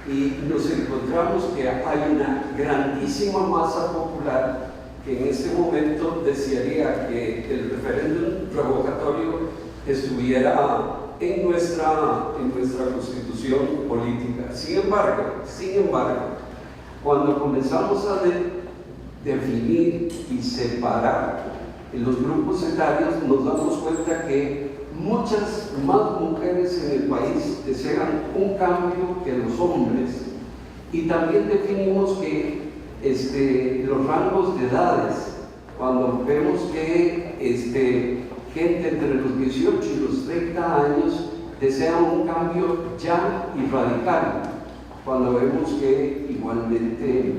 y nos encontramos que hay una grandísima masa popular que en este momento desearía que el referéndum revocatorio estuviera en nuestra constitución política. Sin embargo, cuando comenzamos a definir y separar los grupos etarios, nos damos cuenta que muchas más mujeres en el país desean un cambio que los hombres, y también definimos que los rangos de edades, cuando vemos que gente entre los 18 y los 30 años desea un cambio ya y radical, cuando vemos que igualmente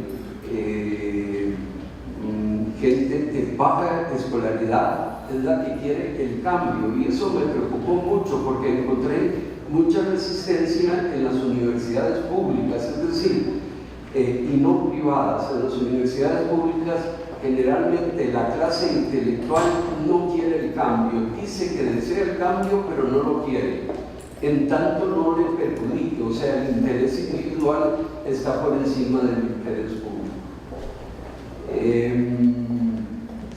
gente de baja escolaridad es la que quiere el cambio, y eso me preocupó mucho porque encontré mucha resistencia en las universidades públicas, es decir, y no privadas. En las universidades públicas generalmente la clase intelectual no quiere el cambio, dice que desea el cambio pero no lo quiere, en tanto no le perjudique, o sea, el interés individual está por encima del interés público.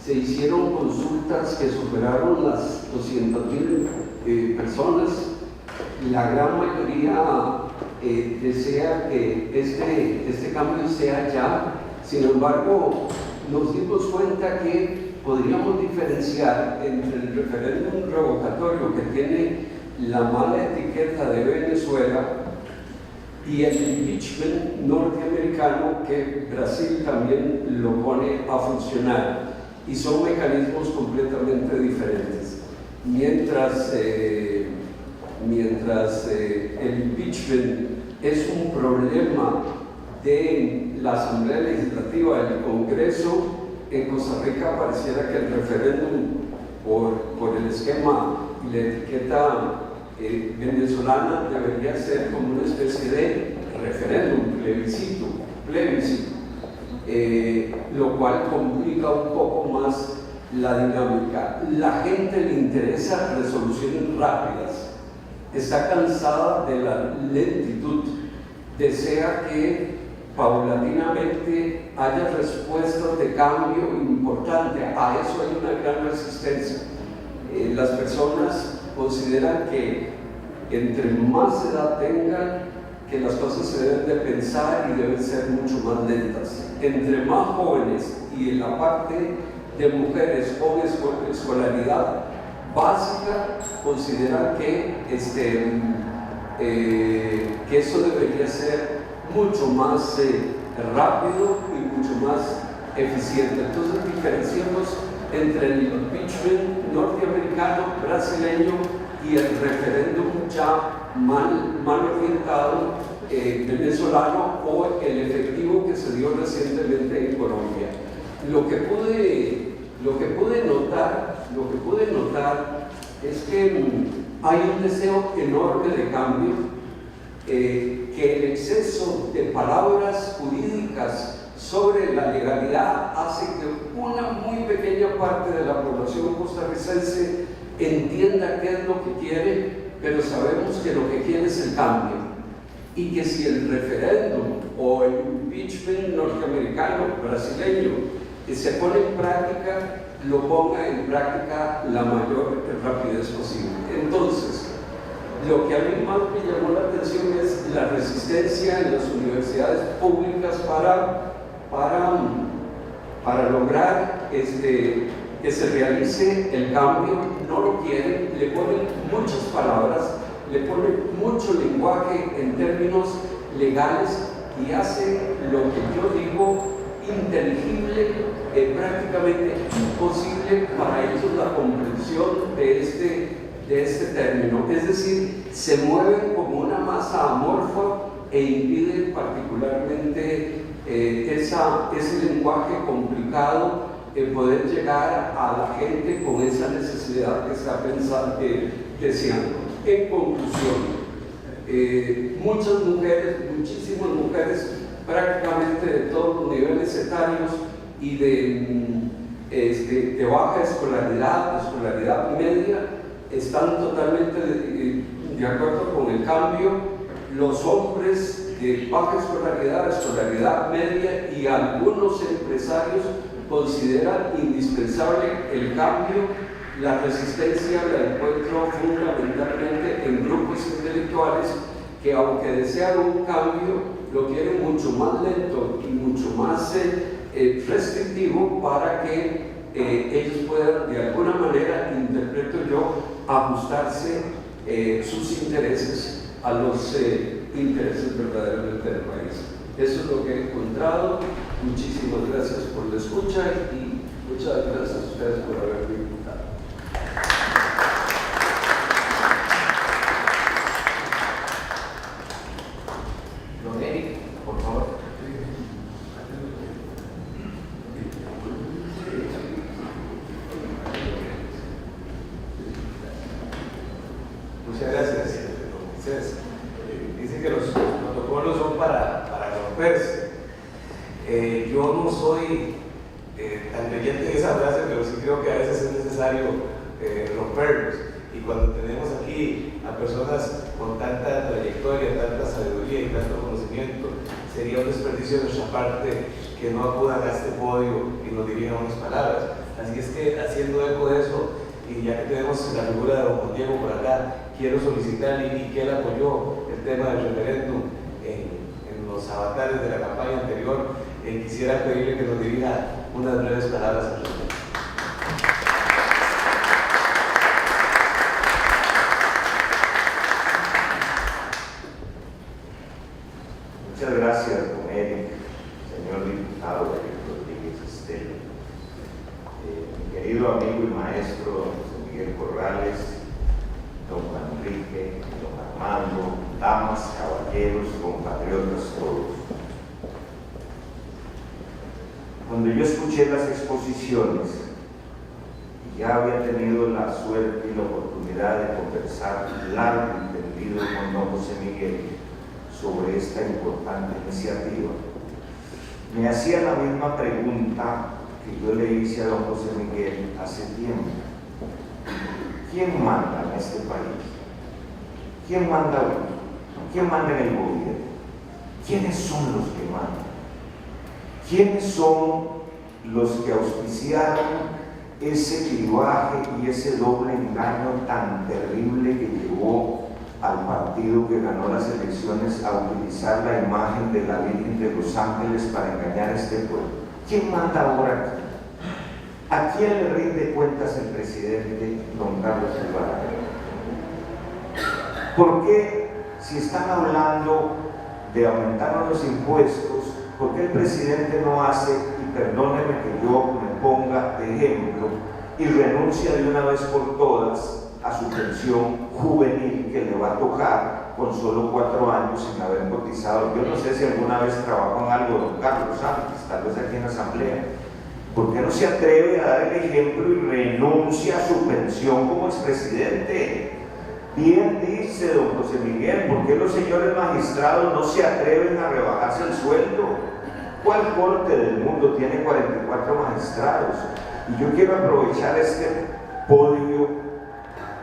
Se hicieron consultas que superaron las 200.000 personas. La gran mayoría desea que este cambio sea ya. Sin embargo, nos dimos cuenta que podríamos diferenciar entre el referéndum revocatorio, que tiene la mala etiqueta de Venezuela, y el impeachment norteamericano, que Brasil también lo pone a funcionar, y son mecanismos completamente diferentes. Mientras el impeachment es un problema de la Asamblea Legislativa del Congreso, en Costa Rica pareciera que el referéndum por el esquema y la etiqueta venezolana debería ser como una especie de referéndum plebiscito. lo cual complica un poco más la dinámica. La gente le interesa resoluciones rápidas, está cansada de la lentitud, desea que paulatinamente haya respuestas de cambio importante. A eso hay una gran resistencia. Las personas consideran que entre más edad tengan, que las cosas se deben de pensar y deben ser mucho más lentas. Entre más jóvenes y en la parte de mujeres con escolaridad básica, consideran que eso debería ser mucho más rápido y mucho más eficiente. Entonces diferenciamos entre el impeachment norteamericano, brasileño y el referéndum ya mal orientado venezolano o el efectivo que se dio recientemente en Colombia. Lo que pude notar es que hay un deseo enorme de cambio, que el exceso de palabras jurídicas sobre la legalidad hace que una muy pequeña parte de la población costarricense entienda qué es lo que quiere, pero sabemos que lo que quiere es el cambio, y que si el referéndum o el impeachment norteamericano, brasileño, se pone en práctica, lo ponga en práctica la mayor rapidez posible. Entonces, lo que a mí más me llamó la atención es la resistencia en las universidades públicas para lograr que se realice el cambio. No lo quieren, le ponen muchas palabras, le ponen mucho lenguaje en términos legales y hacen lo que yo digo inteligible, prácticamente imposible para ellos la comprensión de este término. Es decir, se mueven como una masa amorfa e impiden particularmente ese lenguaje complicado, poder llegar a la gente con esa necesidad que está deseando. En conclusión, muchas mujeres, muchísimas mujeres, prácticamente de todos los niveles etarios y de baja escolaridad media, están totalmente de acuerdo con el cambio. Los hombres de baja escolaridad media y algunos empresarios consideran indispensable el cambio. La resistencia la encuentro fundamentalmente en grupos intelectuales que, aunque desean un cambio, lo quieren mucho más lento y mucho más restrictivo para que ellos puedan, de alguna manera, interpreto yo, ajustarse sus intereses a los intereses verdaderamente del país. Eso es lo que he encontrado. Muchísimas gracias por la escucha y muchas gracias a ustedes por haberme invitado. Don Eric, por favor. Muchas gracias. Dice que los protocolos son para romperse. Yo no soy tan creyente en esa frase, pero sí creo que a veces es necesario romperlos. Y cuando tenemos aquí a personas con tanta trayectoria, tanta sabiduría y tanto conocimiento, sería un desperdicio de nuestra parte que no acudan a este podio y nos dirijan unas palabras. Así es que, haciendo eco de eso, y ya que tenemos la figura de don Juan Diego por acá, quiero solicitarle y que él apoyó el tema del referéndum en los avatares de la campaña anterior. Quisiera pedirle que nos dirija unas breves palabras al respecto. Muchas gracias, don Eric, señor diputado Eric Rodríguez Estelo. Mi querido amigo y maestro don Miguel Corrales, don Juan Enrique, don Armando, damas, caballeros, compatriotas todos. Cuando yo escuché las exposiciones y ya había tenido la suerte y la oportunidad de conversar largo y tendido con don José Miguel sobre esta importante iniciativa, me hacía la misma pregunta que yo le hice a don José Miguel hace tiempo. ¿Quién manda en este país? ¿Quién manda hoy? ¿Quién manda en el gobierno? ¿Quiénes son los que mandan? ¿Quiénes son los que auspiciaron ese clivaje y ese doble engaño tan terrible que llevó al partido que ganó las elecciones a utilizar la imagen de la Virgen de los Ángeles para engañar a este pueblo? ¿Quién manda ahora aquí? ¿A quién le rinde cuentas el presidente don Carlos Alvarado? ¿Por qué, si están hablando de aumentar los impuestos, por qué el presidente no hace, y perdóneme que yo me ponga de ejemplo, y renuncia de una vez por todas a su pensión juvenil que le va a tocar con solo 4 años sin haber cotizado? Yo no sé si alguna vez trabajó en algo don Carlos antes, tal vez aquí en la asamblea. ¿Por qué no se atreve a dar el ejemplo y renuncia a su pensión como expresidente? Bien dice don José Miguel, ¿por qué los señores magistrados no se atreven a rebajarse el sueldo? ¿Cuál corte del mundo tiene 44 magistrados? Y yo quiero aprovechar este podio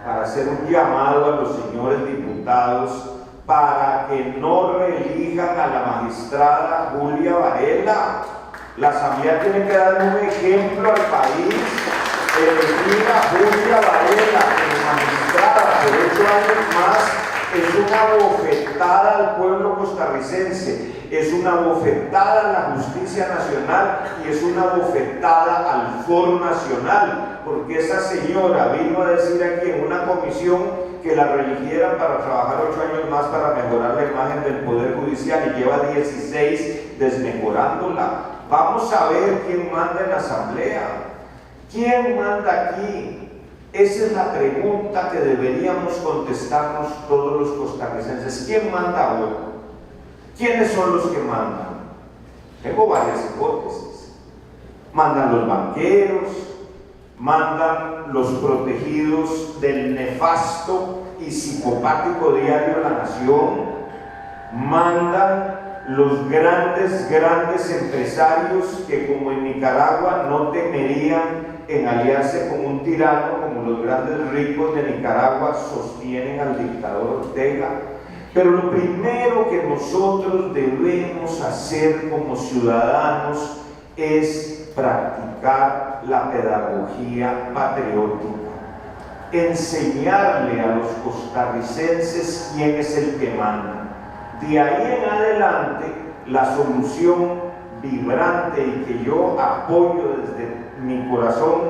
para hacer un llamado a los señores diputados para que no reelijan a la magistrada Julia Varela. La Asamblea tiene que dar un ejemplo al país, elegir a Julia Varela como magistrada por 8 años más. Es una bofetada al pueblo costarricense, es una bofetada a la justicia nacional y es una bofetada al foro nacional, porque esa señora vino a decir aquí en una comisión que la reeligieran para trabajar 8 años más para mejorar la imagen del Poder Judicial y lleva 16 desmejorándola. Vamos a ver quién manda en la Asamblea. ¿Quién manda aquí? Esa es la pregunta que deberíamos contestarnos todos los costarricenses. ¿Quién manda hoy? ¿Quiénes son los que mandan? Tengo varias hipótesis. Mandan los banqueros, mandan los protegidos del nefasto y psicopático diario La Nación, mandan los grandes empresarios que, como en Nicaragua, no temerían en aliarse con un tirano como los grandes ricos de Nicaragua sostienen al dictador Ortega. Pero lo primero que nosotros debemos hacer como ciudadanos es practicar la pedagogía patriótica, enseñarle a los costarricenses quién es el que manda. De ahí en adelante, la solución vibrante y que yo apoyo desde mi corazón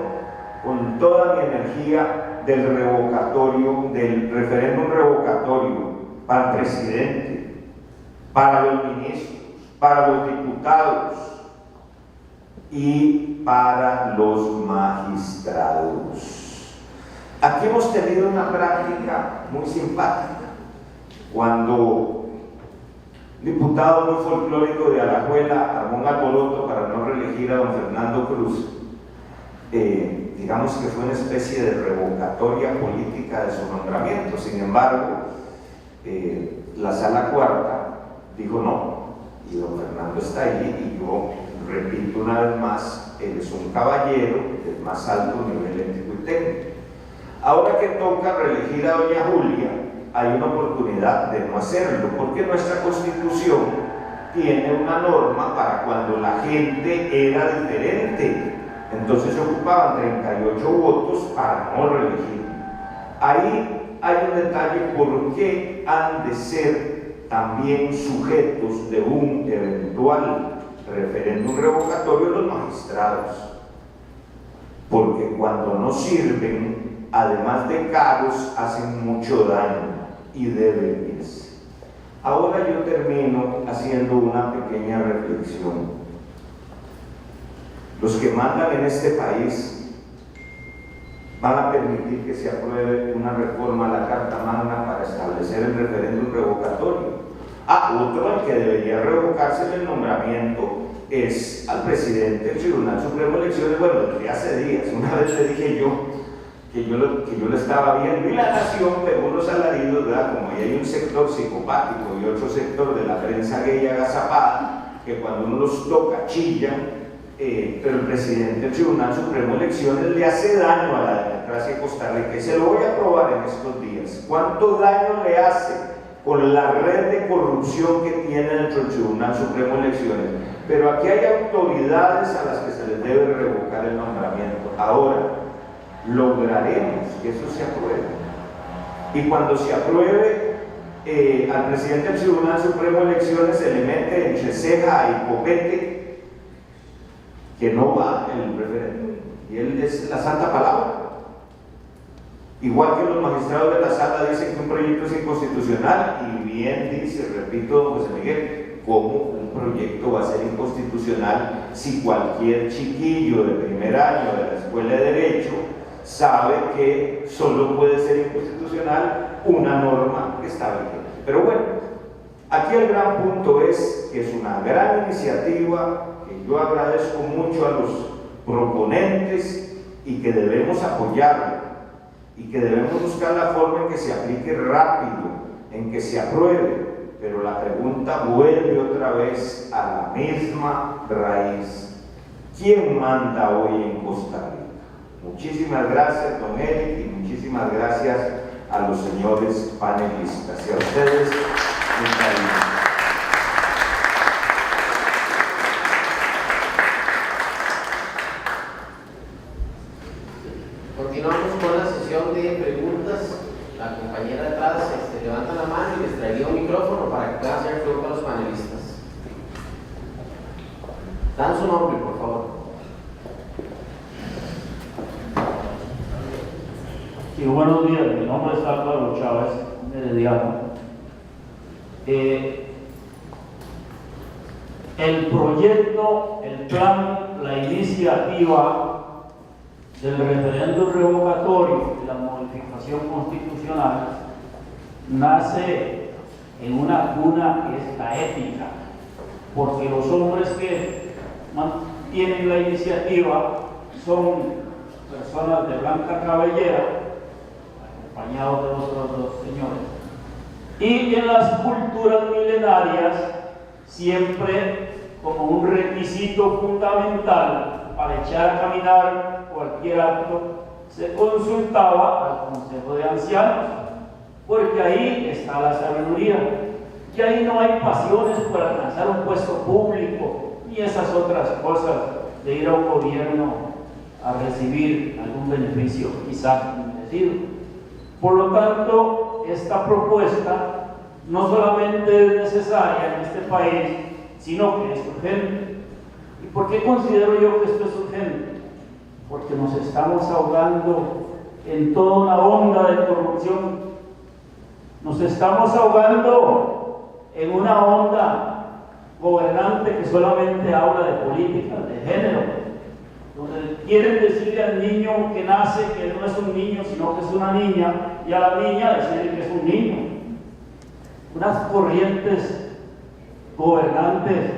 con toda mi energía del revocatorio, del referéndum revocatorio para el presidente, para los ministros, para los diputados y para los magistrados. Aquí hemos tenido una práctica muy simpática. Cuando diputado muy folclórico de Alajuela armó un alboroto para no reelegir a don Fernando Cruz, digamos que fue una especie de revocatoria política de su nombramiento. Sin embargo, la sala cuarta dijo no, y don Fernando está ahí, y yo repito una vez más, él es un caballero del más alto nivel ético y técnico. Ahora que toca reelegir a doña Julia, hay una oportunidad de no hacerlo, porque nuestra Constitución tiene una norma para cuando la gente era diferente. Entonces se ocupaban 38 votos para no reelegir. Ahí hay un detalle: por qué han de ser también sujetos de un eventual referéndum revocatorio los magistrados. Porque cuando no sirven, además de caros, hacen mucho daño y deben irse. Ahora yo termino haciendo una pequeña reflexión. Los que mandan en este país van a permitir que se apruebe una reforma a la Carta Magna para establecer el referéndum revocatorio. Otro al que debería revocarse el nombramiento es al presidente del Tribunal Supremo de Elecciones. Bueno, desde hace días, una vez le dije yo que yo lo estaba viendo, y La Nación pegó unos alaridos, ¿verdad? Como ahí hay un sector psicopático y otro sector de la prensa gay agazapada, que cuando uno los toca chillan, pero el presidente del Tribunal Supremo de Elecciones le hace daño a la democracia costarricense. Se lo voy a probar en estos días. ¿Cuánto daño le hace con la red de corrupción que tiene dentro del Tribunal Supremo de Elecciones? Pero aquí hay autoridades a las que se les debe revocar el nombramiento. Ahora, lograremos que eso se apruebe. Y cuando se apruebe, al presidente del Tribunal Supremo de Elecciones se le mete entre ceja y copete que no va el referéndum, y él es la santa palabra. Igual que los magistrados de la sala dicen que un proyecto es inconstitucional, y bien dice, repito, don José Miguel, ¿cómo un proyecto va a ser inconstitucional si cualquier chiquillo de primer año de la escuela de Derecho sabe que solo puede ser inconstitucional una norma que está vigente? Pero bueno, aquí el gran punto es que es una gran iniciativa, que yo agradezco mucho a los proponentes y que debemos apoyarla y que debemos buscar la forma en que se aplique rápido, en que se apruebe. Pero la pregunta vuelve otra vez a la misma raíz: ¿quién manda hoy en Costa Rica? Muchísimas gracias, don Eric, y muchísimas gracias a los señores panelistas y a ustedes. Muchas gracias. Continuamos con la sesión de preguntas. La compañera de atrás levanta la mano y les traería un micrófono para que puedan hacer preguntas a los panelistas. Dan su nombre, por favor. Sí, buenos días. Mi nombre es Álvaro Chávez, herediano. El proyecto, el plan, la iniciativa del referéndum revocatorio y la modificación constitucional nace en una cuna que es la ética, porque los hombres que mantienen la iniciativa son personas de blanca cabellera, acompañados de otros dos señores, y en las culturas milenarias siempre como un requisito fundamental para echar a caminar cualquier acto se consultaba al Consejo de Ancianos, porque ahí está la sabiduría, y ahí no hay pasiones por alcanzar un puesto público ni esas otras cosas de ir a un gobierno a recibir algún beneficio quizás inmerecido. Por lo tanto, esta propuesta no solamente es necesaria en este país, sino que es urgente. ¿Y por qué considero yo que esto es urgente? Porque nos estamos ahogando en toda una onda de corrupción. Nos estamos ahogando en una onda gobernante que solamente habla de políticas de género, donde quieren decirle al niño que nace que no es un niño, sino que es una niña, y a la niña decirle que es un niño. Unas corrientes gobernantes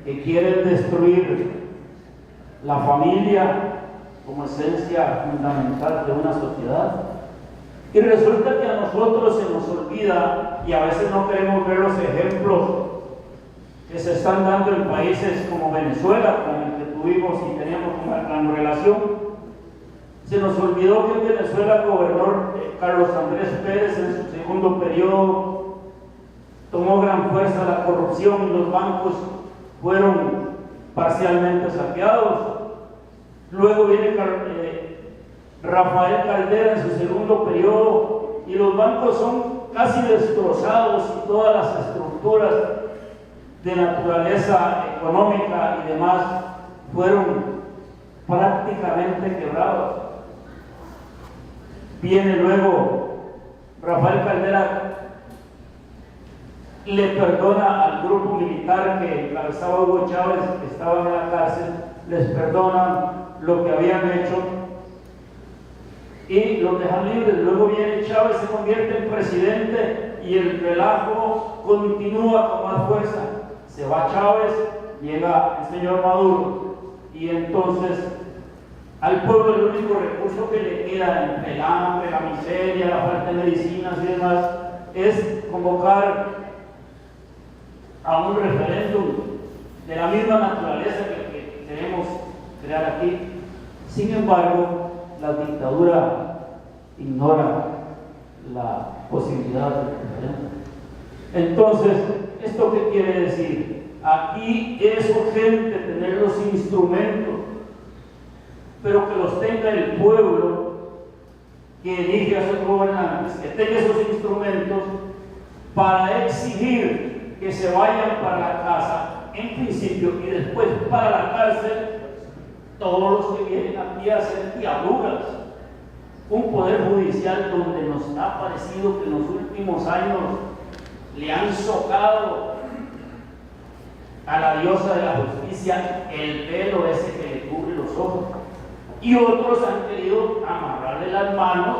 que quieren destruir la familia como esencia fundamental de una sociedad. Y resulta que a nosotros se nos olvida, y a veces no queremos ver los ejemplos que se están dando en países como Venezuela, con el que tuvimos y teníamos una gran relación. Se nos olvidó que en Venezuela gobernó Carlos Andrés Pérez en su segundo periodo, tomó gran fuerza la corrupción y los bancos fueron parcialmente saqueados. Luego viene Rafael Caldera en su segundo periodo y los bancos son casi destrozados y todas las estructuras de naturaleza económica y demás fueron prácticamente quebrados. Viene luego Rafael Caldera, le perdona al grupo militar que encabezaba Hugo Chávez, que estaba en la cárcel, les perdona lo que habían hecho y los dejan libres. Luego viene Chávez, se convierte en presidente y el relajo continúa con más fuerza. Se va Chávez, llega el señor Maduro y entonces al pueblo el único recurso que le queda entre el hambre, la miseria, la falta de medicinas y demás es convocar a un referéndum de la misma naturaleza que queremos crear aquí. Sin embargo, la dictadura ignora la posibilidad de referéndum. Entonces, ¿esto qué quiere decir? Aquí es urgente tener los instrumentos, pero que los tenga el pueblo que elige a sus gobernantes, que tenga esos instrumentos para exigir que se vayan para la casa en principio y después para la cárcel todos los que vienen aquí a hacer diabluras. Un poder judicial donde nos ha parecido que en los últimos años le han socado a la diosa de la justicia el velo ese que le cubre los ojos, y otros han querido amarrarle las manos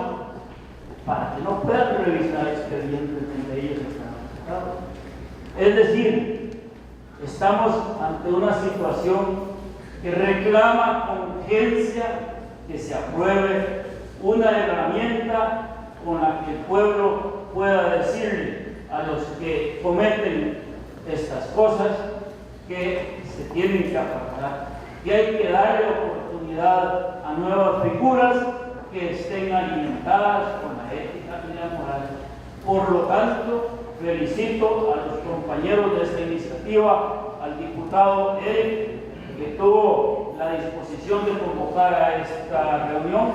para que no puedan revisar expedientes donde ellos están acusados. Es decir, estamos ante una situación que reclama con urgencia que se apruebe una herramienta con la que el pueblo pueda decirle a los que cometen estas cosas que se tienen que apartar, que hay que darle oportunidad a nuevas figuras que estén alimentadas con la ética y la moral. Por lo tanto, felicito a los compañeros de esta iniciativa, al diputado Eric, que tuvo la disposición de convocar a esta reunión,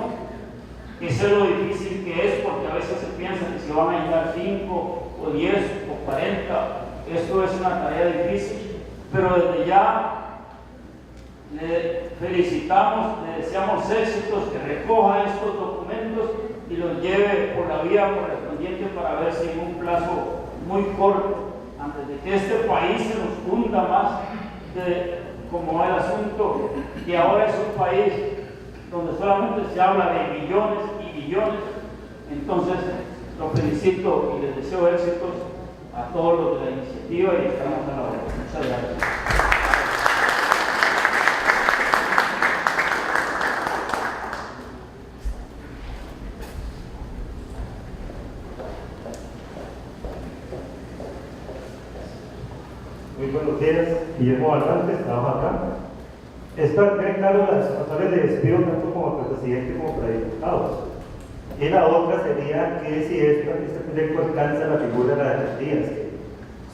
que sé lo difícil que es, porque a veces se piensa que se van a llegar 5 o 10 o 40, esto es una tarea difícil, pero desde ya le felicitamos, le deseamos éxitos, que recoja estos documentos y los lleve por la vía correspondiente para ver si en un plazo muy corto, antes de que este país se nos hunda más como va el asunto, que ahora es un país donde solamente se habla de billones y billones. Entonces, los felicito y les deseo éxitos a todos los de la iniciativa y estamos a la hora. Muchas gracias. Muy buenos días, Guillermo Valvantes, trabajo acá. Es para tener claro las razones de despido tanto como para presidente como para diputados. Y la otra sería que si este proyecto alcanza la figura de las alcaldías, que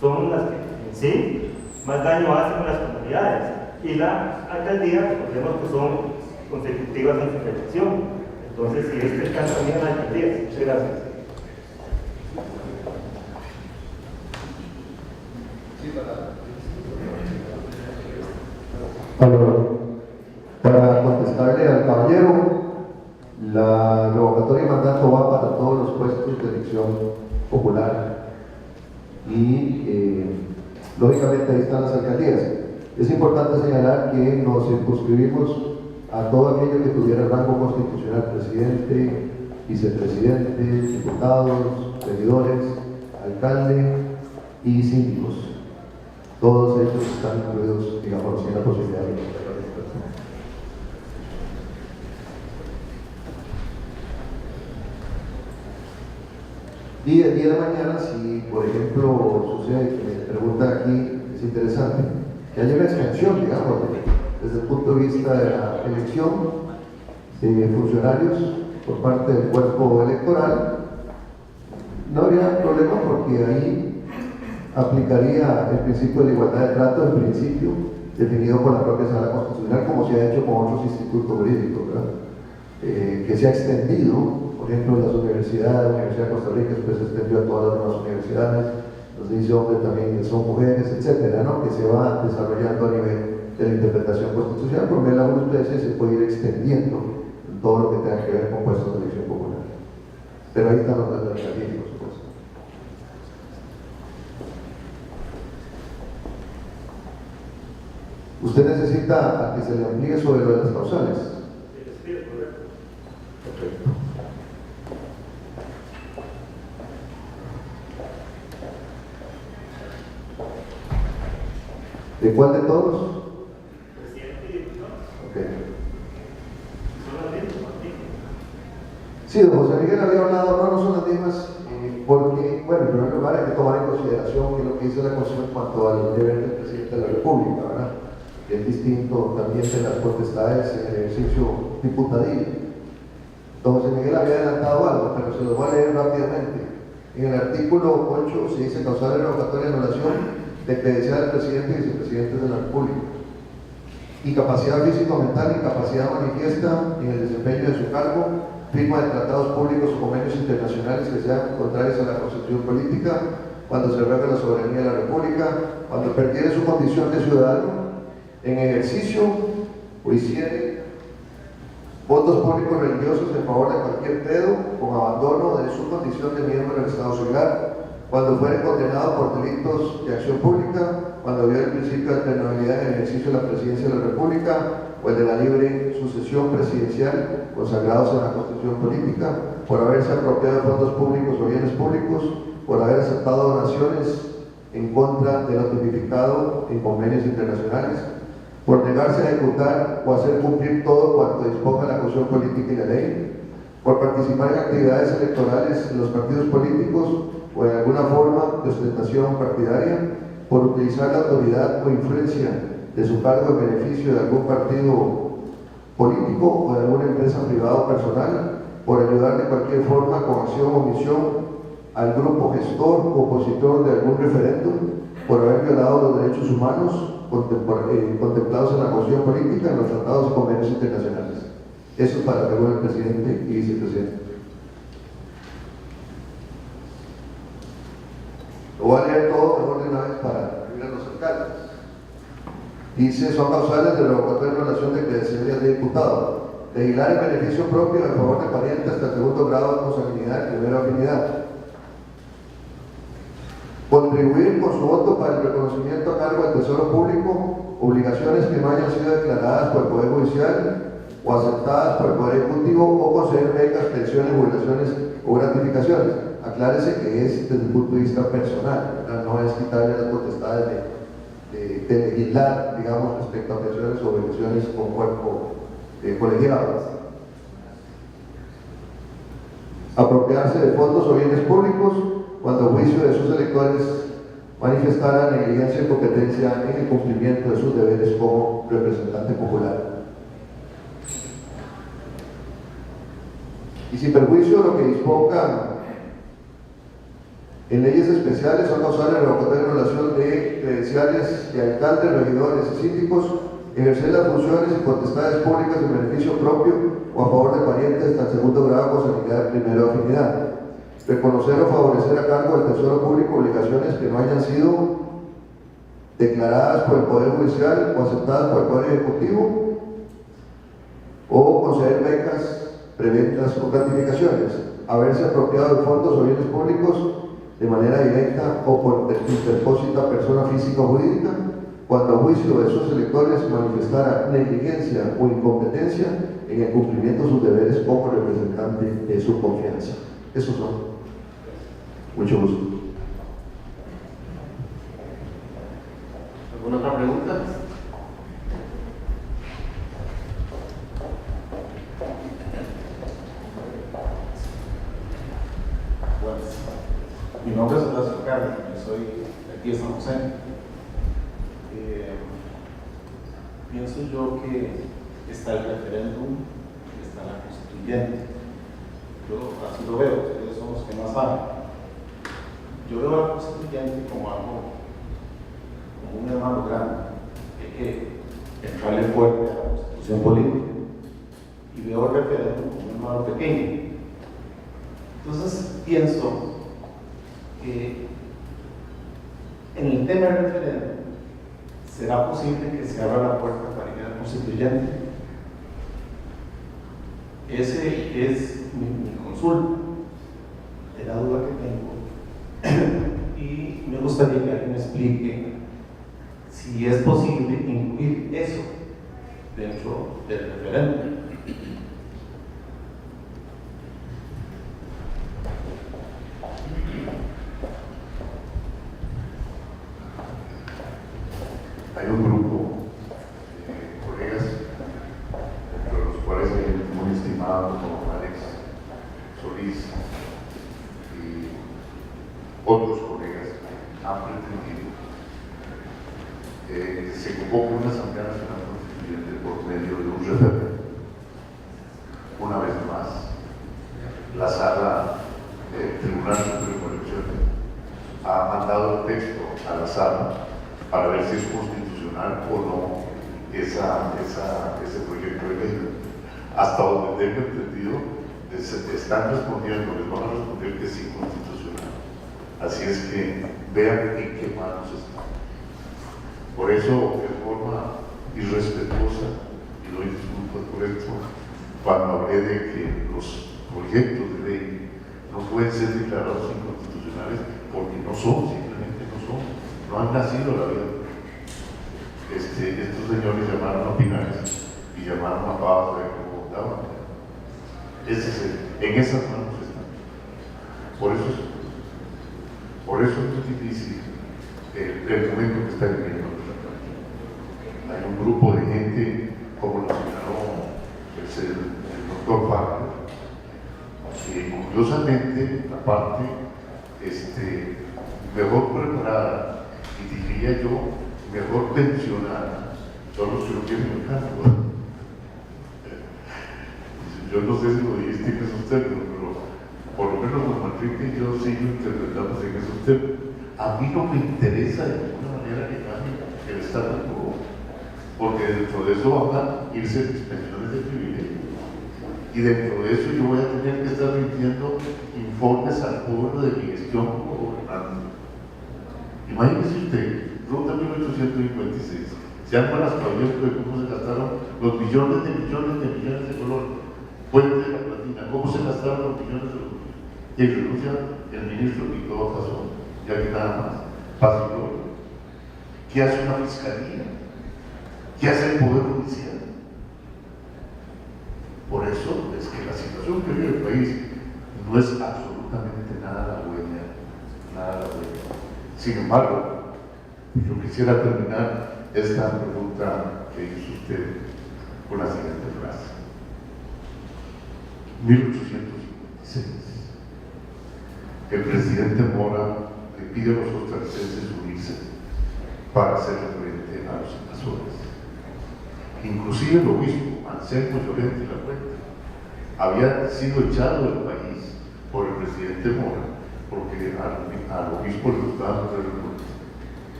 son las que en sí más daño hacen a las comunidades. Y la alcaldía, recordemos que son consecutivas en su elección. Entonces, si este alcanza también a las alcaldías. Muchas gracias. Para contestarle al caballero, la revocatoria de mandato va para todos los puestos de elección popular y lógicamente ahí están las alcaldías. Es importante señalar que nos circunscribimos a todo aquello que tuviera rango constitucional: presidente, vicepresidente, diputados, regidores, alcalde y síndicos. Todos ellos están incluidos, digamos, en la posibilidad de votar. Y el día de mañana, si por ejemplo sucede que me preguntan aquí, es interesante, que haya una extensión, digamos, desde el punto de vista de la elección de funcionarios por parte del cuerpo electoral, no habría problema porque ahí aplicaría el principio de la igualdad de trato, el principio definido por la propia Sala Constitucional, como se ha hecho con otros institutos jurídicos, ¿verdad? Que se ha extendido, por ejemplo, en las universidades, la Universidad de Costa Rica después se extendió a todas las demás universidades, los dice hombres también son mujeres, etcétera, ¿no? Que se va desarrollando a nivel de la interpretación constitucional, porque algunas veces se puede ir extendiendo en todo lo que tenga que ver con puestos de elección popular. Pero ahí están los alternativos, por supuesto. ¿Usted necesita que se le amplíe sobre lo de las causales? Perfecto. ¿De cuál de todos? Presidente y diputados. Ok. ¿Son las mismas? Sí, don José Miguel había hablado, no son las mismas, porque, bueno, en primer lugar hay que tomar en consideración lo que dice la Constitución en cuanto al deber del presidente de la República, ¿verdad? que es distinto también de las potestades en el ejercicio diputativo. Don José Miguel había adelantado algo, pero se lo voy a leer rápidamente. En el artículo 8 se dice causar la revocatoria de anulación de credencial del presidente y vicepresidentes de la República. Incapacidad físico-mental, incapacidad manifiesta en el desempeño de su cargo, firma de tratados públicos o convenios internacionales que sean contrarios a la Constitución política, cuando se revoque la soberanía de la República, cuando perdiere su condición de ciudadano, en ejercicio o hiciere votos públicos religiosos en favor de cualquier credo, con abandono de su condición de miembro del Estado Civil, cuando fuere condenado por delitos de acción pública, cuando viole el principio de alternabilidad en el ejercicio de la presidencia de la República o el de la libre sucesión presidencial consagrados en la Constitución política, por haberse apropiado de fondos públicos o bienes públicos, por haber aceptado donaciones en contra de lo tipificado en convenios internacionales, por negarse a ejecutar o hacer cumplir todo cuanto disponga la Constitución política y la ley, por participar en actividades electorales en los partidos políticos o en alguna forma de ostentación partidaria, por utilizar la autoridad o influencia de su cargo en beneficio de algún partido político o de alguna empresa privada o personal, por ayudar de cualquier forma, con acción o omisión, al grupo gestor o opositor de algún referéndum, por haber violado los derechos humanos contemplados en la Constitución política, en los tratados y convenios internacionales. Eso es para el presidente y vicepresidente. Lo voy a leer todo mejor de una vez para ir a los alcaldes. Dice: son causales de revocatoria en relación de credenciales de diputado. Legislar en beneficio propio en favor de parientes hasta el segundo grado de consanguinidad y primera afinidad. Contribuir con su voto para el reconocimiento a cargo del Tesoro Público obligaciones que no hayan sido declaradas por el Poder Judicial o aceptadas por el Poder Ejecutivo, o conceder becas, pensiones, jubilaciones o gratificaciones. Aclárese que es desde el punto de vista personal, ¿verdad? No es quitarle las potestades de legislar, digamos, respecto a pensiones o obligaciones con cuerpo colegiado. Apropiarse de fondos o bienes públicos cuando a juicio de sus electores manifestaran negligencia y competencia en el cumplimiento de sus deberes como representante popular. Y sin perjuicio de lo que disponga en leyes especiales, son causales de revocatoria en relación de credenciales de alcaldes, regidores y síndicos, ejercer las funciones y potestades públicas en beneficio propio o a favor de parientes hasta el segundo grado con sanidad de primera afinidad. Reconocer o favorecer a cargo del Tesoro Público obligaciones que no hayan sido declaradas por el Poder Judicial o aceptadas por el Poder Ejecutivo, o conceder becas, preventas o gratificaciones. Haberse apropiado de fondos o bienes públicos de manera directa o por interpósita persona física o jurídica, cuando a juicio de sus electores manifestara negligencia o incompetencia en el cumplimiento de sus deberes como representante de su confianza. Esos son. Mucho gusto. ¿Alguna otra pregunta? Bueno, mi nombre es Horacio Carlos, yo soy de aquí de San José. Pienso yo que está el referéndum y está la constituyente. Yo así lo veo, ustedes son los que más saben. Yo veo a la constituyente como algo, como un hermano grande, que hay que entrarle fuerte a la constitución política. Y veo el referéndum como un hermano pequeño. Entonces pienso que en el tema del referéndum será posible que se abra la puerta para ir a la constituyente. Ese es mi consulta, de la duda que tengo. Y me gustaría que alguien me explique si es posible incluir eso dentro del referéndum. Hay un grupo de colegas, entre los cuales hay gente muy estimada como Alex Solís y otros colegas han pretendido que se convoque una asamblea nacional ese proyecto de ley. Hasta donde tengo entendido, están respondiendo, les van a responder que es inconstitucional. Así es que vean en qué manos están. Por eso, de forma irrespetuosa, y doy disculpas por esto, cuando hablé de que los proyectos de ley no pueden ser declarados inconstitucionales porque no son, simplemente no son, no han nacido a la vida. Estos señores llamaron a Pinares y llamaron a Pavas a ver cómo votaban. En esas manos están. Por eso es muy difícil el momento que está viviendo. Hay un grupo de gente, como lo señaló el doctor Farro, que curiosamente, aparte, mejor preparada, y diría yo, mejor pensionada, son los que no tienen el cargo. Yo no sé si lo dijiste en esos términos, pero por lo menos don Manrique y yo sí lo interpretamos en esos términos. A mí no me interesa de ninguna manera que cambie el Estado quo, porque dentro de eso van a irse mis pensiones de privilegio. Y dentro de eso yo voy a tener que estar rindiendo informes al pueblo de mi gestión como gobernante. Imagínese usted, Ruta 1856, se arma las pavientos de cómo se gastaron los millones de colores. Puente de la Platina, cómo se gastaron los millones de euros. Y renuncia el ministro y todo pasó, ya que nada más pasó. ¿Qué hace una fiscalía? ¿Qué hace el Poder Judicial? Por eso es que la situación que vive el país no es absolutamente nada buena, nada buena. Sin embargo, yo quisiera terminar esta pregunta que hizo usted con la siguiente frase. 1856. El presidente Mora le pide a los costarricenses unirse para hacer frente a los invasores. Inclusive el obispo Anselmo Llorente La Puente había sido echado del país por el presidente Mora porque al obispo le gustaban los revueltos.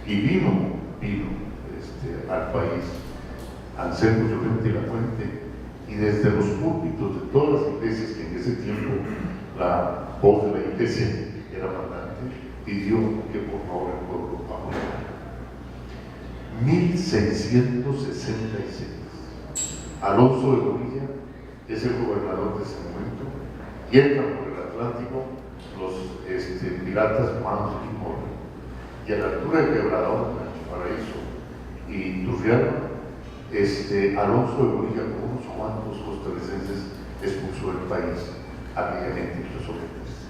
Y vino al país Anselmo Llorente La Puente, y desde los púlpitos de todas las iglesias, que en ese tiempo la voz de la iglesia era mandante, pidió que por favor el pueblo apoyara. 1666. Alonso de Bonilla es el gobernador de ese momento, y entran por el Atlántico los piratas Juan y Mora, y a la altura de Quebradón, Paraíso y Turrialba, Alonso de Bonilla con unos cuantos costarricenses expulsó del país a aquella gente y los sometes.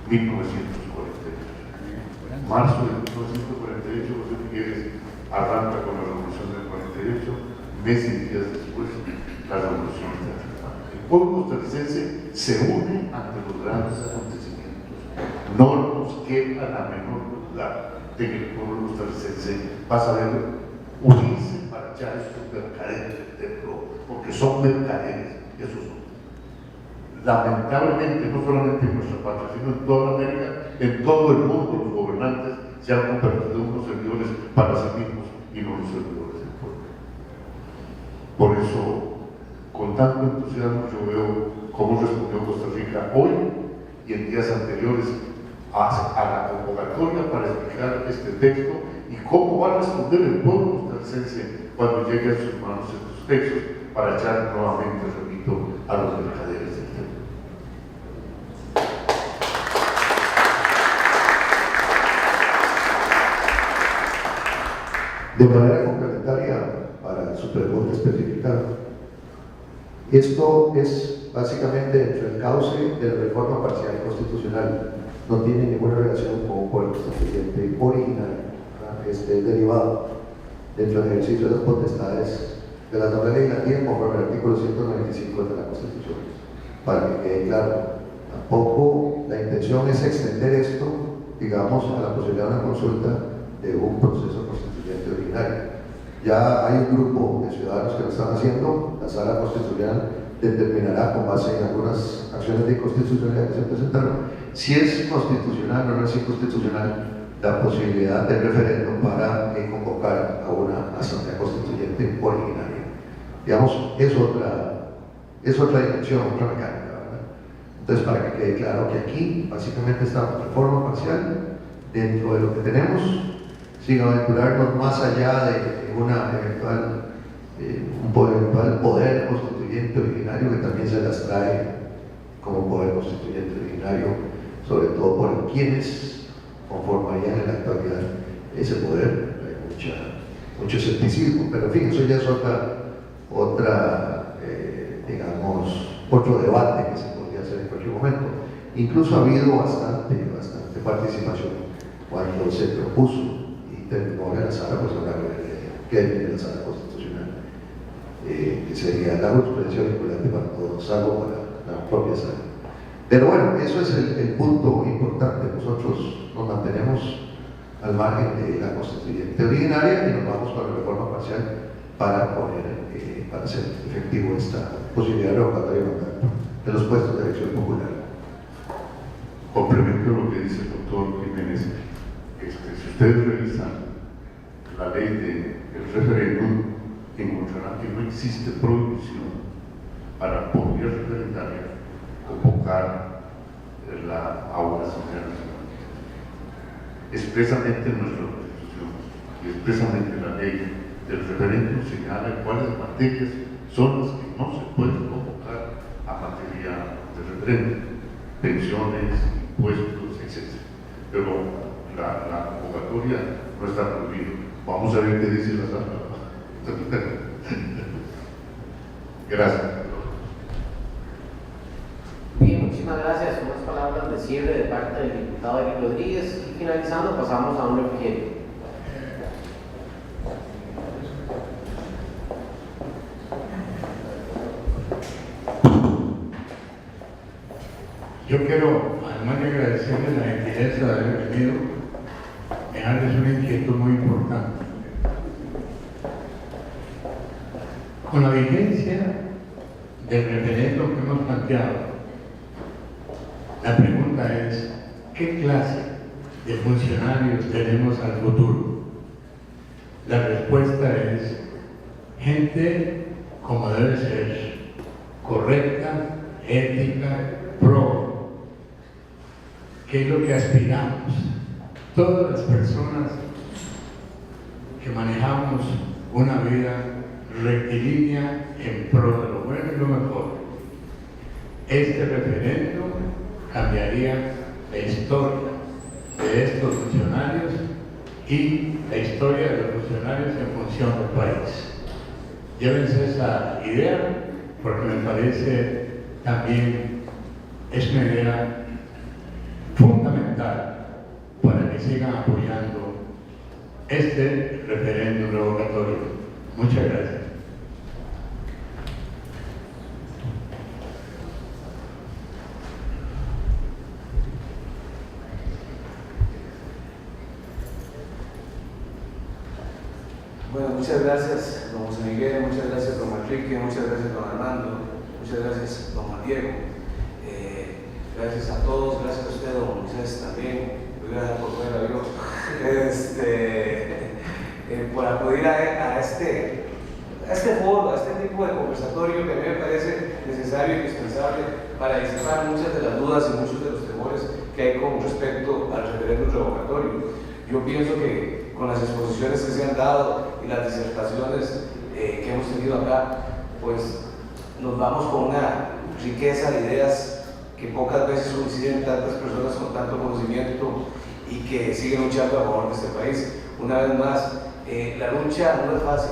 1948. Marzo de 1948, José Figueres arranca con la revolución del 48, meses y días después, la revolución de Atlanta. El pueblo costarricense se une ante los grandes acontecimientos. No nos queda la menor duda de que el pueblo costarricense va a saber unirse para echar estos mercaderes del templo, porque son mercaderes, esos son. Lamentablemente, no solamente en nuestra patria, sino en toda América, en todo el mundo, los gobernantes se han convertido en unos servidores para sí mismos y no los servidores del pueblo. Por eso, con tanto entusiasmo, yo veo cómo respondió Costa Rica hoy y en días anteriores a la convocatoria para explicar este texto y cómo va a responder el pueblo costarricense cuando llegue a sus manos estos textos para echar nuevamente, repito, a los mercaderes del tiempo. De manera complementaria para su pregunta específica, esto es básicamente dentro del cauce de la reforma parcial constitucional. No tiene ninguna relación con un poder constituyente original, derivado dentro del ejercicio de las potestades de la tabla legislativa conforme al artículo 195 de la Constitución. Para que quede claro, tampoco la intención es extender esto, digamos, a la posibilidad de una consulta de un proceso constituyente originario. Ya hay un grupo de ciudadanos que lo están haciendo. La Sala Constitucional determinará, con base en algunas acciones de inconstitucionalidad que se presentaron, si es constitucional o no es inconstitucional la posibilidad del referéndum para convocar a una asamblea constituyente originaria. Digamos, es otra dimensión, otra mecánica, ¿verdad? Entonces, para que quede claro que aquí básicamente estamos de forma parcial dentro de lo que tenemos, sin aventurarnos más allá de una un eventual poder constituyente originario que también se las trae como poder constituyente originario, sobre todo por quienes conformarían en la actualidad ese poder. Hay mucho escepticismo, pero en fin, eso ya es digamos, otro debate que se podría hacer en cualquier momento. Incluso ha habido bastante participación cuando se propuso y terminó en la sala, pues hablar de la sala constitucional, que sería la jurisprudencia vinculante para todos, salvo para la propia sala. Pero bueno, eso es el punto importante. Nosotros nos mantenemos al margen de la constituyente originaria y nos vamos con la reforma parcial para hacer efectivo esta posibilidad de revocatoria de mandato de los puestos de elección popular. Complemento lo que dice el doctor Jiménez. Si ustedes revisan la ley del referéndum, encontrarán que no existe prohibición para por vía referendaria convocar a una Asamblea Nacional. Expresamente en nuestra Constitución y expresamente en la ley del referéndum señala cuáles materias son las que no se pueden convocar a materia de referéndum: pensiones, impuestos, etc. Pero la convocatoria no está prohibida. Vamos a ver qué dice la sala. Gracias. Bien, muchísimas gracias. Unas palabras de cierre de parte del diputado Eric Rodríguez y finalizando pasamos a un refrigerio. Yo quiero, además de agradecerles la gentileza de haber venido, dejarles una inquietud muy importante. Con la vigencia del referéndum que hemos planteado, la pregunta es: ¿qué clase de funcionarios tenemos al futuro? La respuesta es: gente como debe ser, correcta, ética, pro. ¿Qué es lo que aspiramos? Todas las personas que manejamos una vida rectilínea en pro de lo bueno y lo mejor. Este referéndum cambiaría la historia de estos funcionarios y la historia de los funcionarios en función del país. Llévense esa idea, porque me parece también es una idea fundamental para que sigan apoyando este referéndum revocatorio. Muchas gracias. Bueno, muchas gracias, don José Miguel, muchas gracias, don Enrique, muchas gracias, don Armando, muchas gracias, don Juan Diego. Gracias a todos, gracias a usted, don Moisés, también. Gracias por fuera, amigo. Por acudir a este foro, a este tipo de conversatorio que a mí me parece necesario y indispensable para disipar muchas de las dudas y muchos de los temores que hay con respecto al referéndum revocatorio. Yo pienso que con las exposiciones que se han dado y las disertaciones que hemos tenido acá, pues nos vamos con una riqueza de ideas que pocas veces coinciden tantas personas con tanto conocimiento y que siguen luchando a favor de este país. Una vez más, la lucha no es fácil,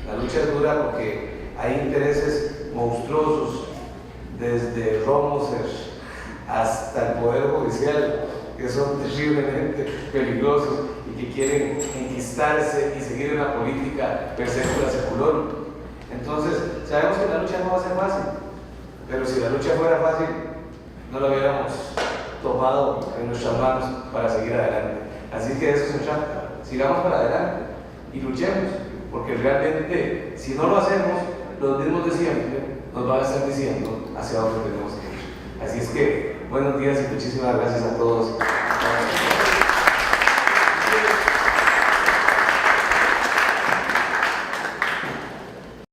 la lucha es dura porque hay intereses monstruosos, desde Romoser hasta el Poder Judicial, que son terriblemente peligrosos y que quieren enquistarse y seguir en la política per secula seculorum. Entonces, sabemos que la lucha no va a ser fácil, pero si la lucha fuera fácil, no lo hubiéramos tomado en nuestras manos para seguir adelante. Así que de eso se trata. Sigamos para adelante y luchemos, porque realmente, si no lo hacemos, los mismos de siempre nos van a estar diciendo hacia dónde tenemos que ir. Así es que, buenos días y muchísimas gracias a todos.